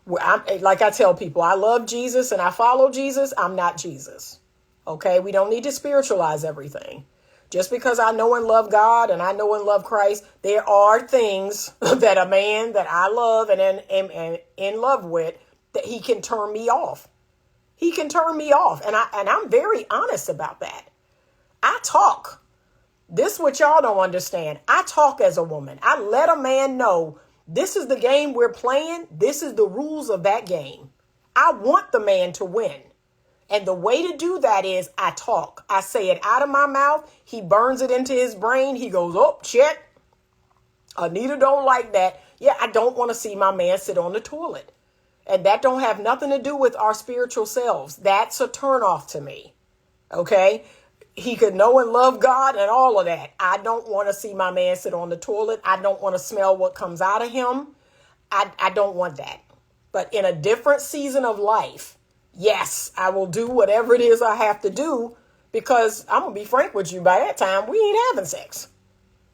Like I tell people, I love Jesus and I follow Jesus. I'm not Jesus. Okay. We don't need to spiritualize everything. Just because I know and love God and I know and love Christ, there are things that a man that I love and am in love with, that he can turn me off. He can turn me off. And I'm very honest about that. I talk. This is what y'all don't understand. I talk as a woman. I let a man know this is the game we're playing. This is the rules of that game. I want the man to win. And the way to do that is I talk. I say it out of my mouth. He burns it into his brain. He goes, oh, check. Anita don't like that. Yeah, I don't want to see my man sit on the toilet. And that don't have nothing to do with our spiritual selves. That's a turnoff to me. Okay? He could know and love God and all of that. I don't want to see my man sit on the toilet. I don't want to smell what comes out of him. I don't want that. But in a different season of life, yes, I will do whatever it is I have to do, because I'm going to be frank with you, by that time, we ain't having sex.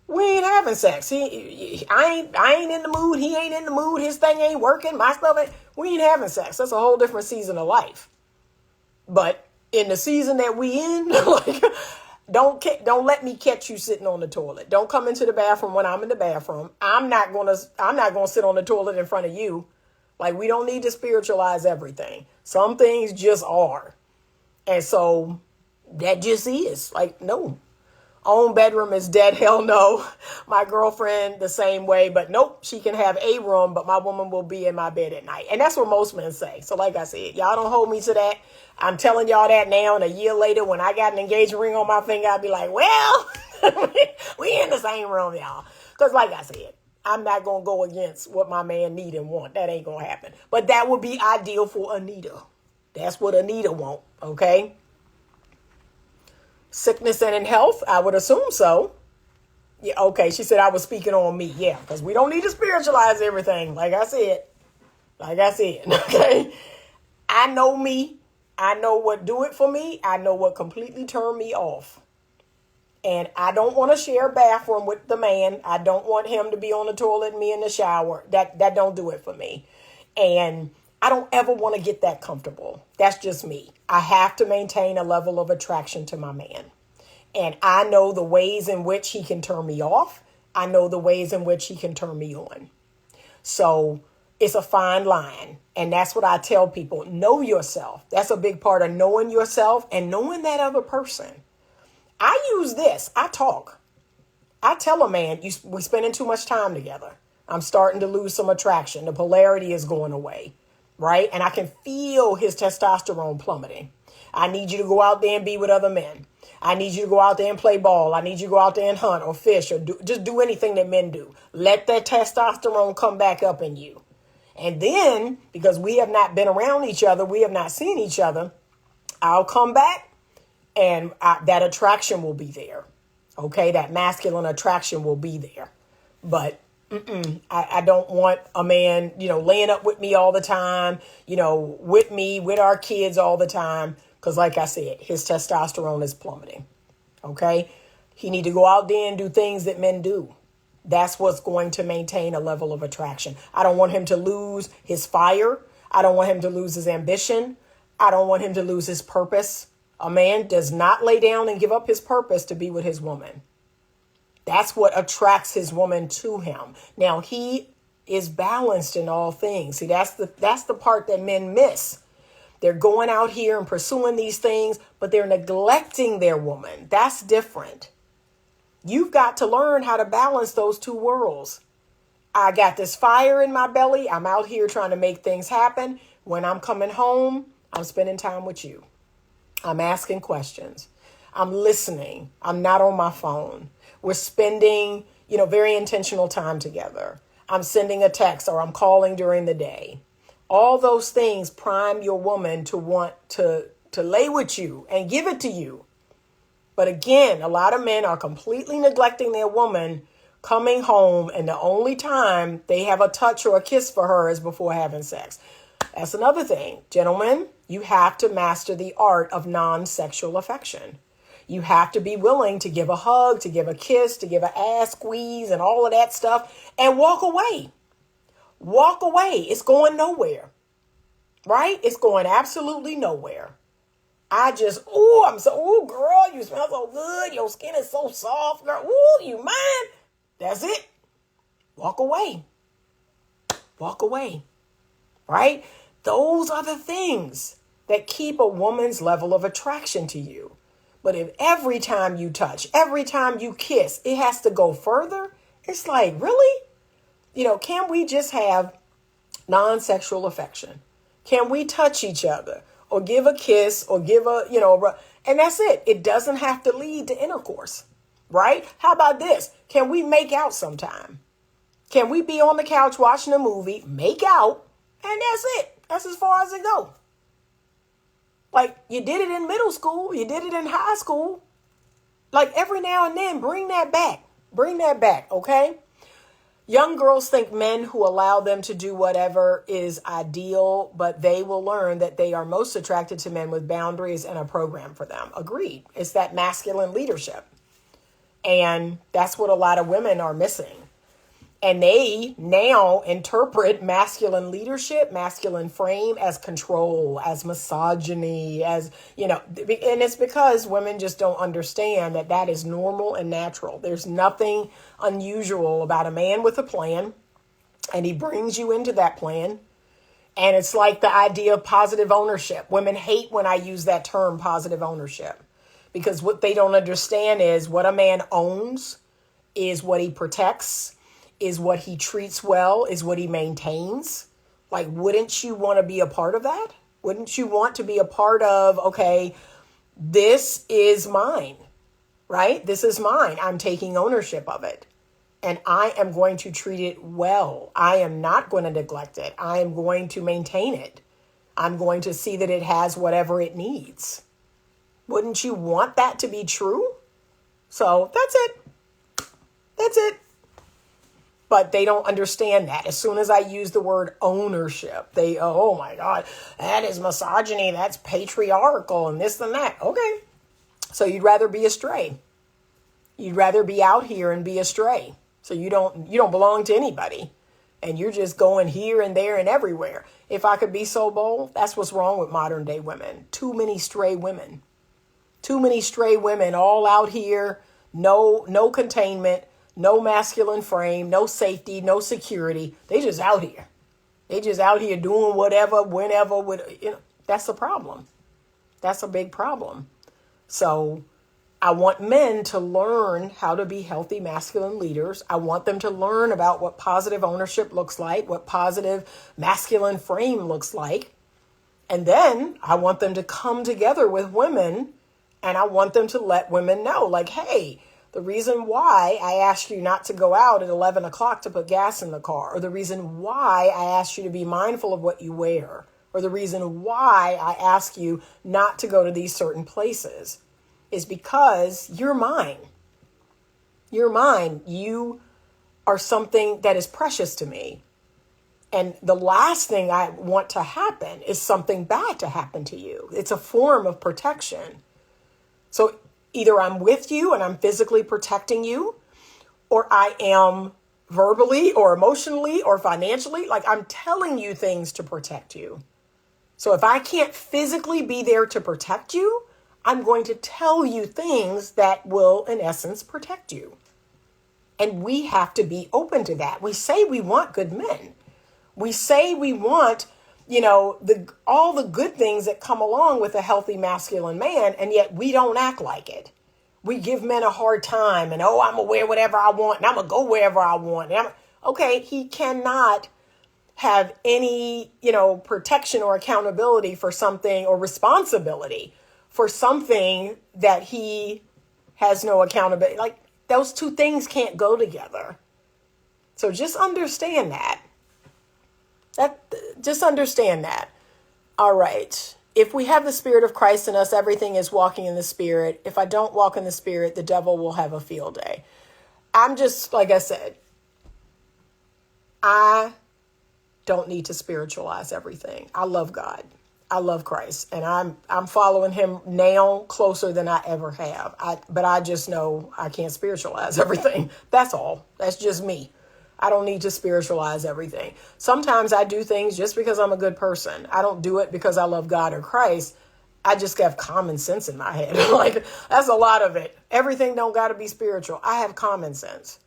We ain't having sex. I ain't in the mood. He ain't in the mood. His thing ain't working. My stuff ain't. We ain't having sex. That's a whole different season of life. But in the season that we in, like, don't let me catch you sitting on the toilet. Don't come into the bathroom when I'm in the bathroom. I'm not gonna sit on the toilet in front of you. Like, we don't need to spiritualize everything. Some things just are. And so that just is. Like, no. Own bedroom is dead. Hell no. My girlfriend, the same way. But nope, she can have a room, but my woman will be in my bed at night. And that's what most men say. So like I said, y'all don't hold me to that. I'm telling y'all that now. And a year later, when I got an engagement ring on my finger, I'd be like, well, we in the same room, y'all. Because like I said, I'm not going to go against what my man need and want. That ain't going to happen. But that would be ideal for Anita. That's what Anita want, okay? Sickness and in health, I would assume so. Yeah, okay, she said I was speaking on me. Yeah, because we don't need to spiritualize everything. Like I said, okay? I know me. I know what do it for me. I know what completely turned me off. And I don't want to share a bathroom with the man. I don't want him to be on the toilet and me in the shower. That don't do it for me. And I don't ever want to get that comfortable. That's just me. I have to maintain a level of attraction to my man. And I know the ways in which he can turn me off. I know the ways in which he can turn me on. So it's a fine line. And that's what I tell people. Know yourself. That's a big part of knowing yourself and knowing that other person. I use this. I talk. I tell a man, we're spending too much time together. I'm starting to lose some attraction. The polarity is going away, right? And I can feel his testosterone plummeting. I need you to go out there and be with other men. I need you to go out there and play ball. I need you to go out there and hunt or fish or just do anything that men do. Let that testosterone come back up in you. And then, because we have not been around each other, we have not seen each other, I'll come back. And that attraction will be there. Okay, that masculine attraction will be there. But I don't want a man, laying up with me all the time, with me, with our kids all the time. Because like I said, his testosterone is plummeting. Okay, he need to go out there and do things that men do. That's what's going to maintain a level of attraction. I don't want him to lose his fire. I don't want him to lose his ambition. I don't want him to lose his purpose. A man does not lay down and give up his purpose to be with his woman. That's what attracts his woman to him. Now, he is balanced in all things. See, that's the part that men miss. They're going out here and pursuing these things, but they're neglecting their woman. That's different. You've got to learn how to balance those two worlds. I got this fire in my belly. I'm out here trying to make things happen. When I'm coming home, I'm spending time with you. I'm asking questions. I'm listening. I'm not on my phone. We're spending, very intentional time together. I'm sending a text or I'm calling during the day. All those things prime your woman to want to lay with you and give it to you. But again, a lot of men are completely neglecting their woman coming home and the only time they have a touch or a kiss for her is before having sex. That's another thing. Gentlemen, you have to master the art of non-sexual affection. You have to be willing to give a hug, to give a kiss, to give an ass squeeze and all of that stuff and walk away. Walk away. It's going nowhere, right? It's going absolutely nowhere. I'm so, girl, you smell so good. Your skin is so soft, girl. You mind? That's it. Walk away. Walk away, right? Those are the things that keep a woman's level of attraction to you. But if every time you touch, every time you kiss, it has to go further, it's like, really? Can we just have non-sexual affection? Can we touch each other or give a kiss or give and that's it. It doesn't have to lead to intercourse, right? How about this? Can we make out sometime? Can we be on the couch watching a movie, make out, and that's it? That's as far as it goes. Like, you did it in middle school. You did it in high school. Like, every now and then, bring that back. Bring that back, okay? Young girls think men who allow them to do whatever is ideal, but they will learn that they are most attracted to men with boundaries and a program for them. Agreed. It's that masculine leadership. And that's what a lot of women are missing. And they now interpret masculine leadership, masculine frame as control, as misogyny, and it's because women just don't understand that that is normal and natural. There's nothing unusual about a man with a plan, and he brings you into that plan. And it's like the idea of positive ownership. Women hate when I use that term, positive ownership, because what they don't understand is what a man owns is what he protects, is what he treats well, is what he maintains. Like, wouldn't you want to be a part of that? Wouldn't you want to be a part of, okay, this is mine, right? This is mine. I'm taking ownership of it. And I am going to treat it well. I am not going to neglect it. I am going to maintain it. I'm going to see that it has whatever it needs. Wouldn't you want that to be true? So that's it. That's it. But they don't understand that. As soon as I use the word ownership, oh my God, that is misogyny. That's patriarchal and this and that. Okay. So you'd rather be astray. You'd rather be out here and be astray. So you don't belong to anybody. And you're just going here and there and everywhere. If I could be so bold, that's what's wrong with modern day women. Too many stray women. Too many stray women all out here. No containment. No masculine frame, no safety, no security. They just out here. They just out here doing whatever, whenever. That's a problem. That's a big problem. So I want men to learn how to be healthy masculine leaders. I want them to learn about what positive ownership looks like, what positive masculine frame looks like. And then I want them to come together with women, and I want them to let women know, like, hey, the reason why I asked you not to go out at 11 o'clock to put gas in the car, or the reason why I asked you to be mindful of what you wear, or the reason why I ask you not to go to these certain places is because you're mine. You're mine. You are something that is precious to me. And the last thing I want to happen is something bad to happen to you. It's a form of protection. So either I'm with you and I'm physically protecting you, or I am verbally or emotionally or financially, like I'm telling you things to protect you. So if I can't physically be there to protect you, I'm going to tell you things that will, in essence, protect you. And we have to be open to that. We say we want good men. We say we want, all the good things that come along with a healthy masculine man, and yet we don't act like it. We give men a hard time and, I'm going to wear whatever I want and I'm going to go wherever I want. Okay, he cannot have any, protection or accountability for something, or responsibility for something that he has no accountability. Like, those two things can't go together. So just understand that. Just understand that. All right. If we have the Spirit of Christ in us, everything is walking in the Spirit. If I don't walk in the Spirit, the devil will have a field day. I'm just, like I said, I don't need to spiritualize everything. I love God. I love Christ, and I'm following him now closer than I ever have. But I just know I can't spiritualize everything. That's all. That's just me. I don't need to spiritualize everything. Sometimes I do things just because I'm a good person. I don't do it because I love God or Christ. I just have common sense in my head. Like, that's a lot of it. Everything don't got to be spiritual. I have common sense.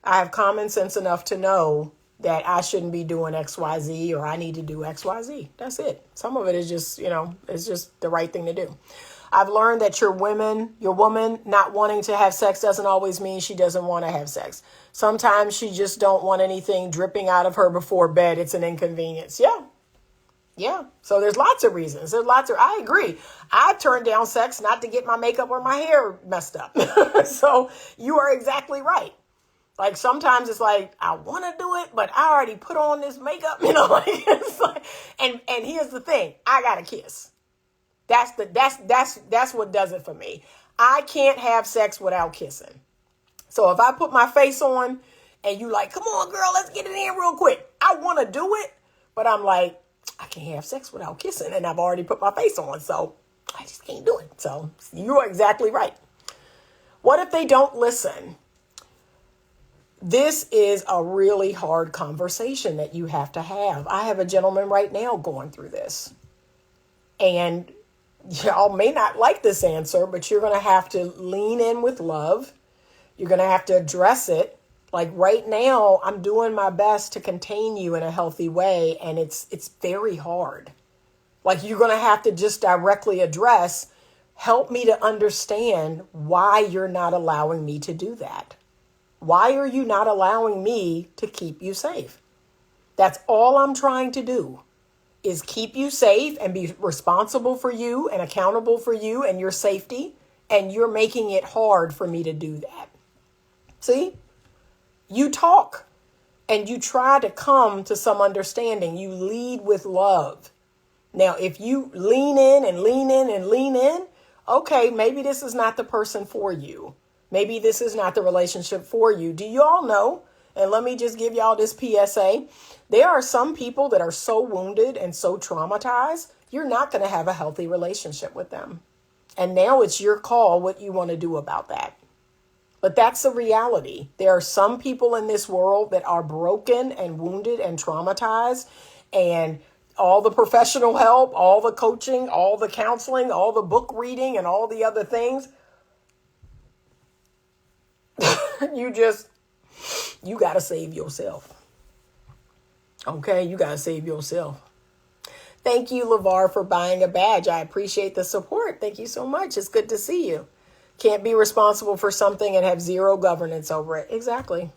I have common sense enough to know that I shouldn't be doing XYZ, or I need to do XYZ. That's it. Some of it is just, it's just the right thing to do. I've learned that your woman not wanting to have sex doesn't always mean she doesn't want to have sex. Sometimes she just don't want anything dripping out of her before bed. It's an inconvenience. Yeah. So there's lots of reasons. I agree. I turned down sex not to get my makeup or my hair messed up. So you are exactly right. Like, sometimes it's like, I want to do it, but I already put on this makeup, like, it's like, and here's the thing, I got to kiss. That's what does it for me. I can't have sex without kissing. So if I put my face on and you like, come on, girl, let's get it in real quick. I want to do it, but I'm like, I can't have sex without kissing, and I've already put my face on, so I just can't do it. So you are exactly right. What if they don't listen? This is a really hard conversation that you have to have. I have a gentleman right now going through this. And y'all may not like this answer, but you're going to have to lean in with love. You're going to have to address it. Like, right now, I'm doing my best to contain you in a healthy way, and it's very hard. Like, you're going to have to just directly address, help me to understand why you're not allowing me to do that. Why are you not allowing me to keep you safe? That's all I'm trying to do, is keep you safe and be responsible for you and accountable for you and your safety. And you're making it hard for me to do that. See, you talk and you try to come to some understanding. You lead with love. Now, if you lean in and lean in and lean in, okay, maybe this is not the person for you. Maybe this is not the relationship for you. Do you all know? And let me just give y'all this PSA. There are some people that are so wounded and so traumatized, you're not going to have a healthy relationship with them. And now it's your call what you want to do about that. But that's the reality. There are some people in this world that are broken and wounded and traumatized, and all the professional help, all the coaching, all the counseling, all the book reading, and all the other things, you got to save yourself. Okay, you got to save yourself. Thank you, LeVar, for buying a badge. I appreciate the support. Thank you so much. It's good to see you. Can't be responsible for something and have zero governance over it. Exactly.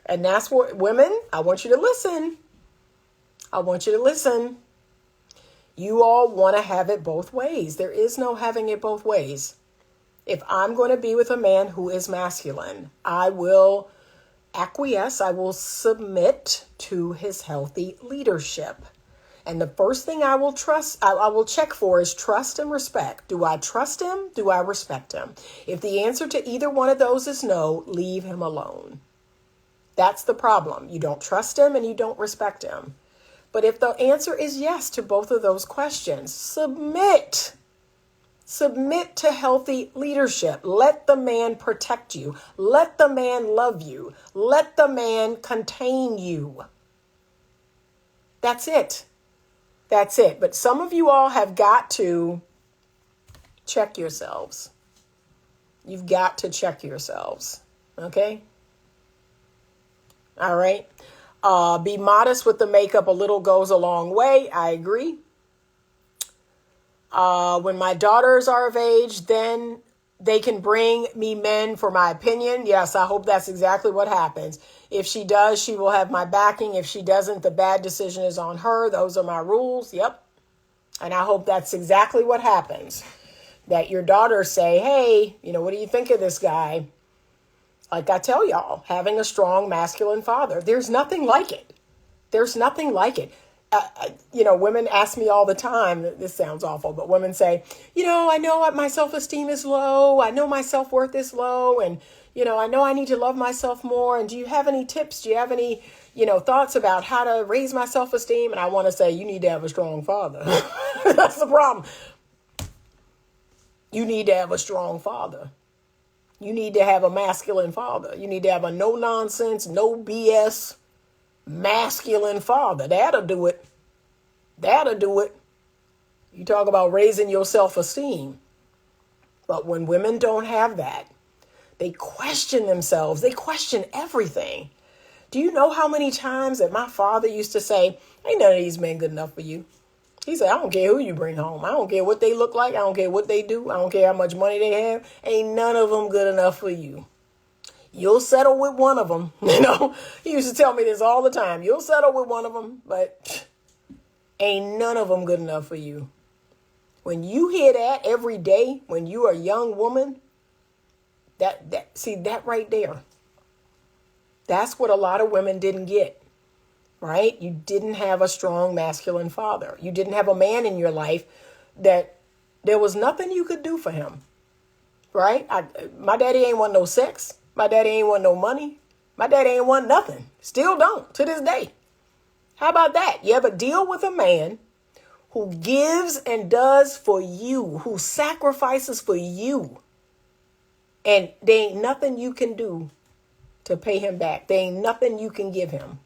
And that's what, women, I want you to listen. You all want to have it both ways. There is no having it both ways. If I'm going to be with a man who is masculine, I will acquiesce, I will submit to his healthy leadership. And the first thing I will check for is trust and respect. Do I trust him? Do I respect him? If the answer to either one of those is no, leave him alone. That's the problem. You don't trust him and you don't respect him. But if the answer is yes to both of those questions, submit. Submit to healthy leadership. Let the man protect you. Let the man love you. Let the man contain you. That's it. But some of you all have got to check yourselves. You've got to check yourselves. Okay? All right. Be modest with the makeup. A little goes a long way. I agree. When my daughters are of age, then they can bring me men for my opinion. Yes, I hope that's exactly what happens. If she does, she will have my backing. If she doesn't, the bad decision is on her. Those are my rules. Yep. And I hope that's exactly what happens. That your daughters say, hey, what do you think of this guy? Like I tell y'all, having a strong masculine father, there's nothing like it. women ask me all the time, this sounds awful, but women say, I know my self-esteem is low. I know my self-worth is low. And, I know I need to love myself more. And do you have any tips? Do you have any, thoughts about how to raise my self-esteem? And I want to say, you need to have a strong father. That's the problem. You need to have a strong father. You need to have a masculine father. You need to have a no nonsense, no BS, masculine father. That'll do it. That'll do it. You talk about raising your self-esteem. But when women don't have that, they question themselves. They question everything. Do you know how many times that my father used to say, ain't none of these men good enough for you? He said, I don't care who you bring home. I don't care what they look like. I don't care what they do. I don't care how much money they have. Ain't none of them good enough for you. You'll settle with one of them. He used to tell me this all the time. You'll settle with one of them, but ain't none of them good enough for you. When you hear that every day, when you are a young woman, that right there, that's what a lot of women didn't get, right? You didn't have a strong masculine father. You didn't have a man in your life that there was nothing you could do for him, right? My daddy ain't want no sex. My daddy ain't want no money. My daddy ain't want nothing. Still don't to this day. How about that? You ever deal with a man who gives and does for you, who sacrifices for you, and there ain't nothing you can do to pay him back? There ain't nothing you can give him.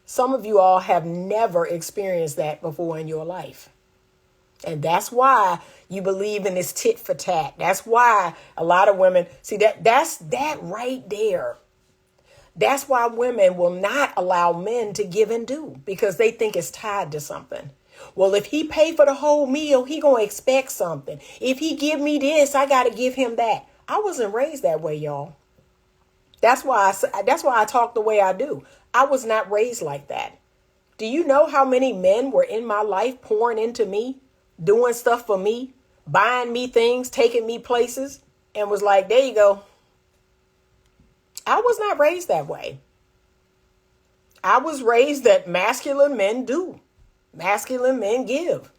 Some of you all have never experienced that before in your life. And that's why you believe in this tit for tat. That's why a lot of women, that's that right there. That's why women will not allow men to give and do, because they think it's tied to something. Well, if he pay for the whole meal, he gonna expect something. If he give me this, I gotta give him that. I wasn't raised that way, y'all. That's why I talk the way I do. I was not raised like that. Do you know how many men were in my life pouring into me, doing stuff for me, buying me things, taking me places, and was like, there you go. I was not raised that way. I was raised that masculine men do. Masculine men give.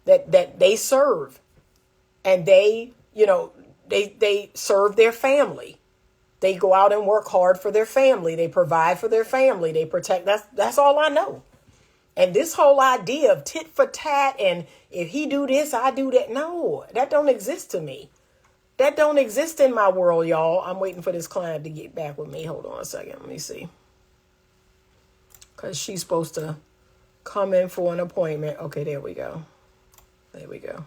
That they serve. And they serve their family. They go out and work hard for their family. They provide for their family. They protect. That's all I know. And this whole idea of tit for tat and if he do this, I do that. No, that don't exist to me. That don't exist in my world, y'all. I'm waiting for this client to get back with me. Hold on a second. Let me see. Because she's supposed to come in for an appointment. Okay, there we go. There we go.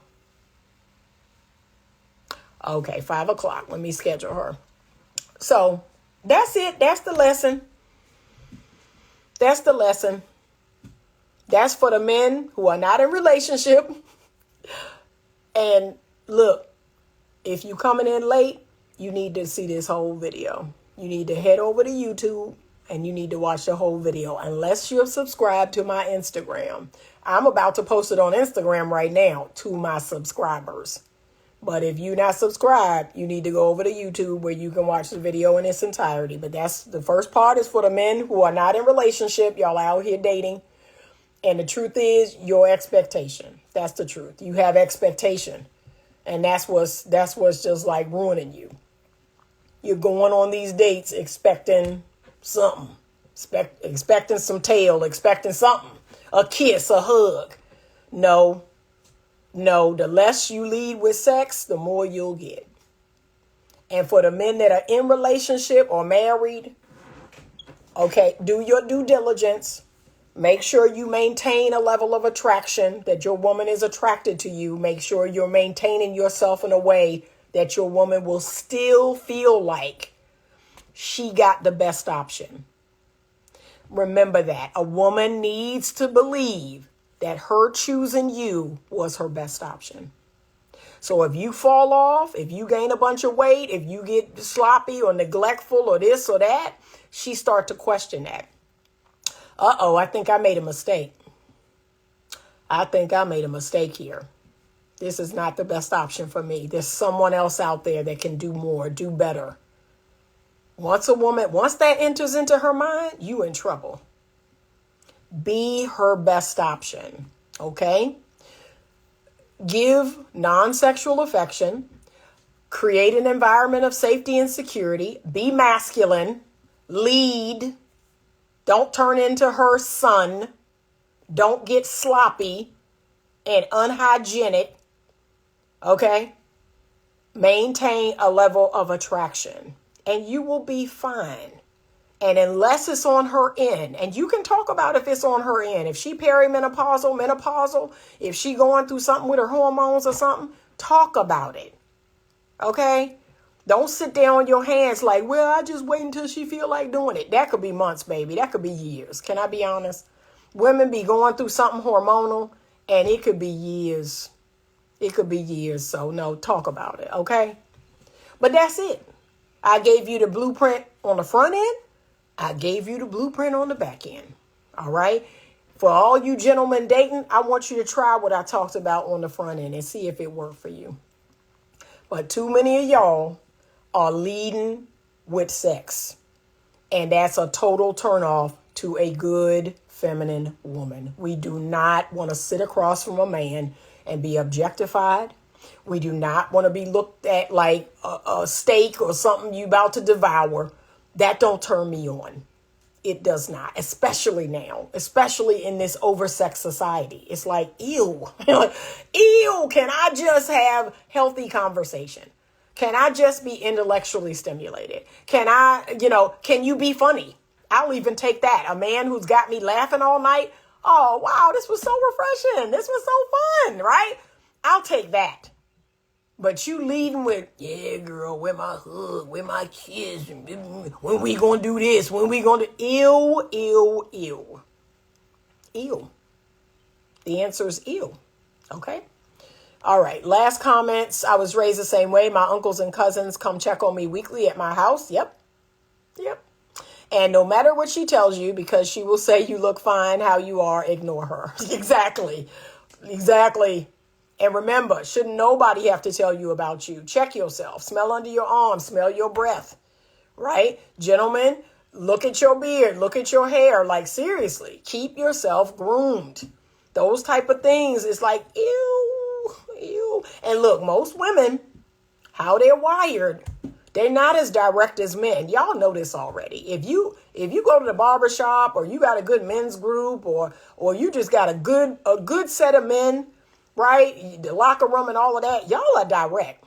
Okay, 5 o'clock. Let me schedule her. So that's it. That's the lesson. That's the lesson. That's for the men who are not in relationship. And look, if you coming in late, you need to see this whole video. You need to head over to YouTube and you need to watch the whole video. Unless you're subscribed to my Instagram. I'm about to post it on Instagram right now to my subscribers. But if you're not subscribed, you need to go over to YouTube where you can watch the video in its entirety. But that's the first part is for the men who are not in relationship. Y'all out here dating. And the truth is your expectation. That's the truth. You have expectation. And that's what's just like ruining you. You're going on these dates expecting something. Expecting some tail, expecting something. A kiss, a hug. No, the less you lead with sex, the more you'll get. And for the men that are in relationship or married, okay, do your due diligence. Make sure you maintain a level of attraction, that your woman is attracted to you. Make sure you're maintaining yourself in a way that your woman will still feel like she got the best option. Remember that. A woman needs to believe that her choosing you was her best option. So if you fall off, if you gain a bunch of weight, if you get sloppy or neglectful or this or that, she start to question that. I think I made a mistake. I think I made a mistake here. This is not the best option for me. There's someone else out there that can do more, do better. Once that enters into her mind, you in trouble. Be her best option, okay? Give non-sexual affection. Create an environment of safety and security. Be masculine. Lead. Don't turn into her son. Don't get sloppy and unhygienic, okay? Maintain a level of attraction and you will be fine. And unless it's on her end, and you can talk about if it's on her end, if she perimenopausal, menopausal, if she going through something with her hormones or something, talk about it, okay? Don't sit there on your hands like, well, I just wait until she feel like doing it. That could be months, baby. That could be years. Can I be honest? Women be going through something hormonal, and it could be years. It could be years. So, no, talk about it, okay? But that's it. I gave you the blueprint on the front end. I gave you the blueprint on the back end. All right? For all you gentlemen dating, I want you to try what I talked about on the front end and see if it worked for you. But too many of y'all are leading with sex. And that's a total turnoff to a good feminine woman. We do not want to sit across from a man and be objectified. We do not want to be looked at like a steak or something you about to devour. That don't turn me on. It does not, especially now, especially in this oversex society. It's like, ew, ew, can I just have healthy conversation? Can I just be intellectually stimulated? Can you be funny? I'll even take that. A man who's got me laughing all night. Oh, wow, this was so refreshing. This was so fun, right? I'll take that. But you leading with, yeah, girl, where my hug, where my kiss, when we gonna do this, when we gonna do, ew, ew, ew. Ew. The answer is ew. Okay? All right, last comments. I was raised the same way. My uncles and cousins come check on me weekly at my house. Yep. And no matter what she tells you, because she will say you look fine, how you are, ignore her. Exactly. And remember, shouldn't nobody have to tell you about you? Check yourself. Smell under your arm. Smell your breath. Right? Gentlemen, look at your beard. Look at your hair. Like, seriously, keep yourself groomed. Those type of things is like, ew, ew. And look, most women, how they're wired, they're not as direct as men. Y'all know this already. If you go to the barbershop or you got a good men's group or you just got a good set of men, right? The locker room and all of that, y'all are direct.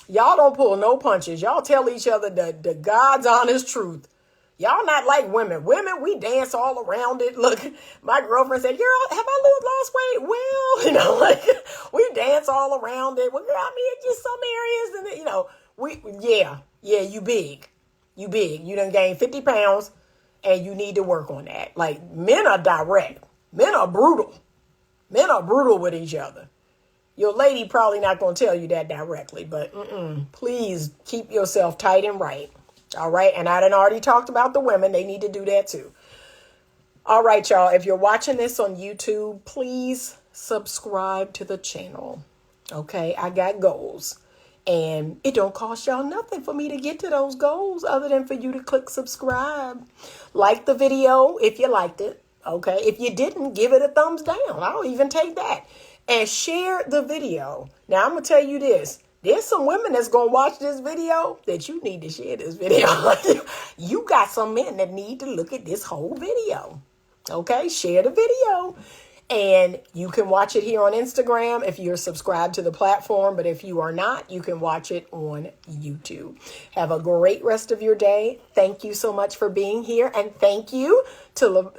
Y'all don't pull no punches. Y'all tell each other the God's honest truth. Y'all not like women. Women, we dance all around it. Look, my girlfriend said, girl, have I lost weight? Well, like we dance all around it. Well, girl, I mean, just some areas and, you big. You done gained 50 pounds and you need to work on that. Like men are direct. Men are brutal. Men are brutal with each other. Your lady probably not going to tell you that directly, but please keep yourself tight and right. All right. And I done already talked about the women. They need to do that too. All right, y'all. If you're watching this on YouTube, please subscribe to the channel. Okay. I got goals and it don't cost y'all nothing for me to get to those goals other than for you to click subscribe. Like the video if you liked it. Okay. If you didn't, give it a thumbs down. I'll even take that. And share the video. Now, I'm going to tell you this. There's some women that's going to watch this video that you need to share this video. You got some men that need to look at this whole video. Okay, share the video. And you can watch it here on Instagram if you're subscribed to the platform. But if you are not, you can watch it on YouTube. Have a great rest of your day. Thank you so much for being here. And thank you to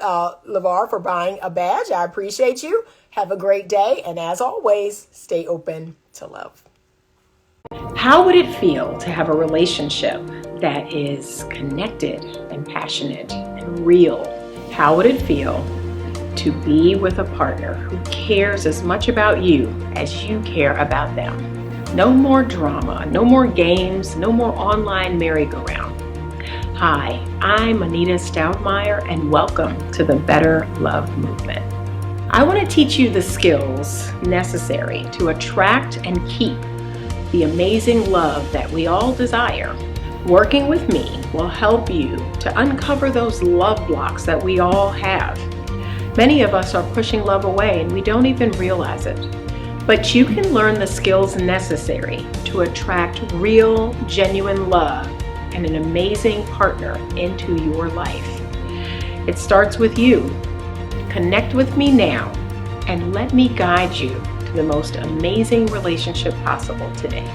LeVar for buying a badge. I appreciate you. Have a great day. And as always, stay open to love. How would it feel to have a relationship that is connected and passionate and real? How would it feel to be with a partner who cares as much about you as you care about them? No more drama, no more games, no more online merry-go-round. Hi, I'm Anitastoudmire and welcome to the Better Love Movement. I want to teach you the skills necessary to attract and keep the amazing love that we all desire. Working with me will help you to uncover those love blocks that we all have.
Many of us are pushing love away and we don't even realize it. But you can learn the skills necessary to attract real, genuine love and an amazing partner into your life. It starts with you. Connect with me now and let me guide you to the most amazing relationship possible today.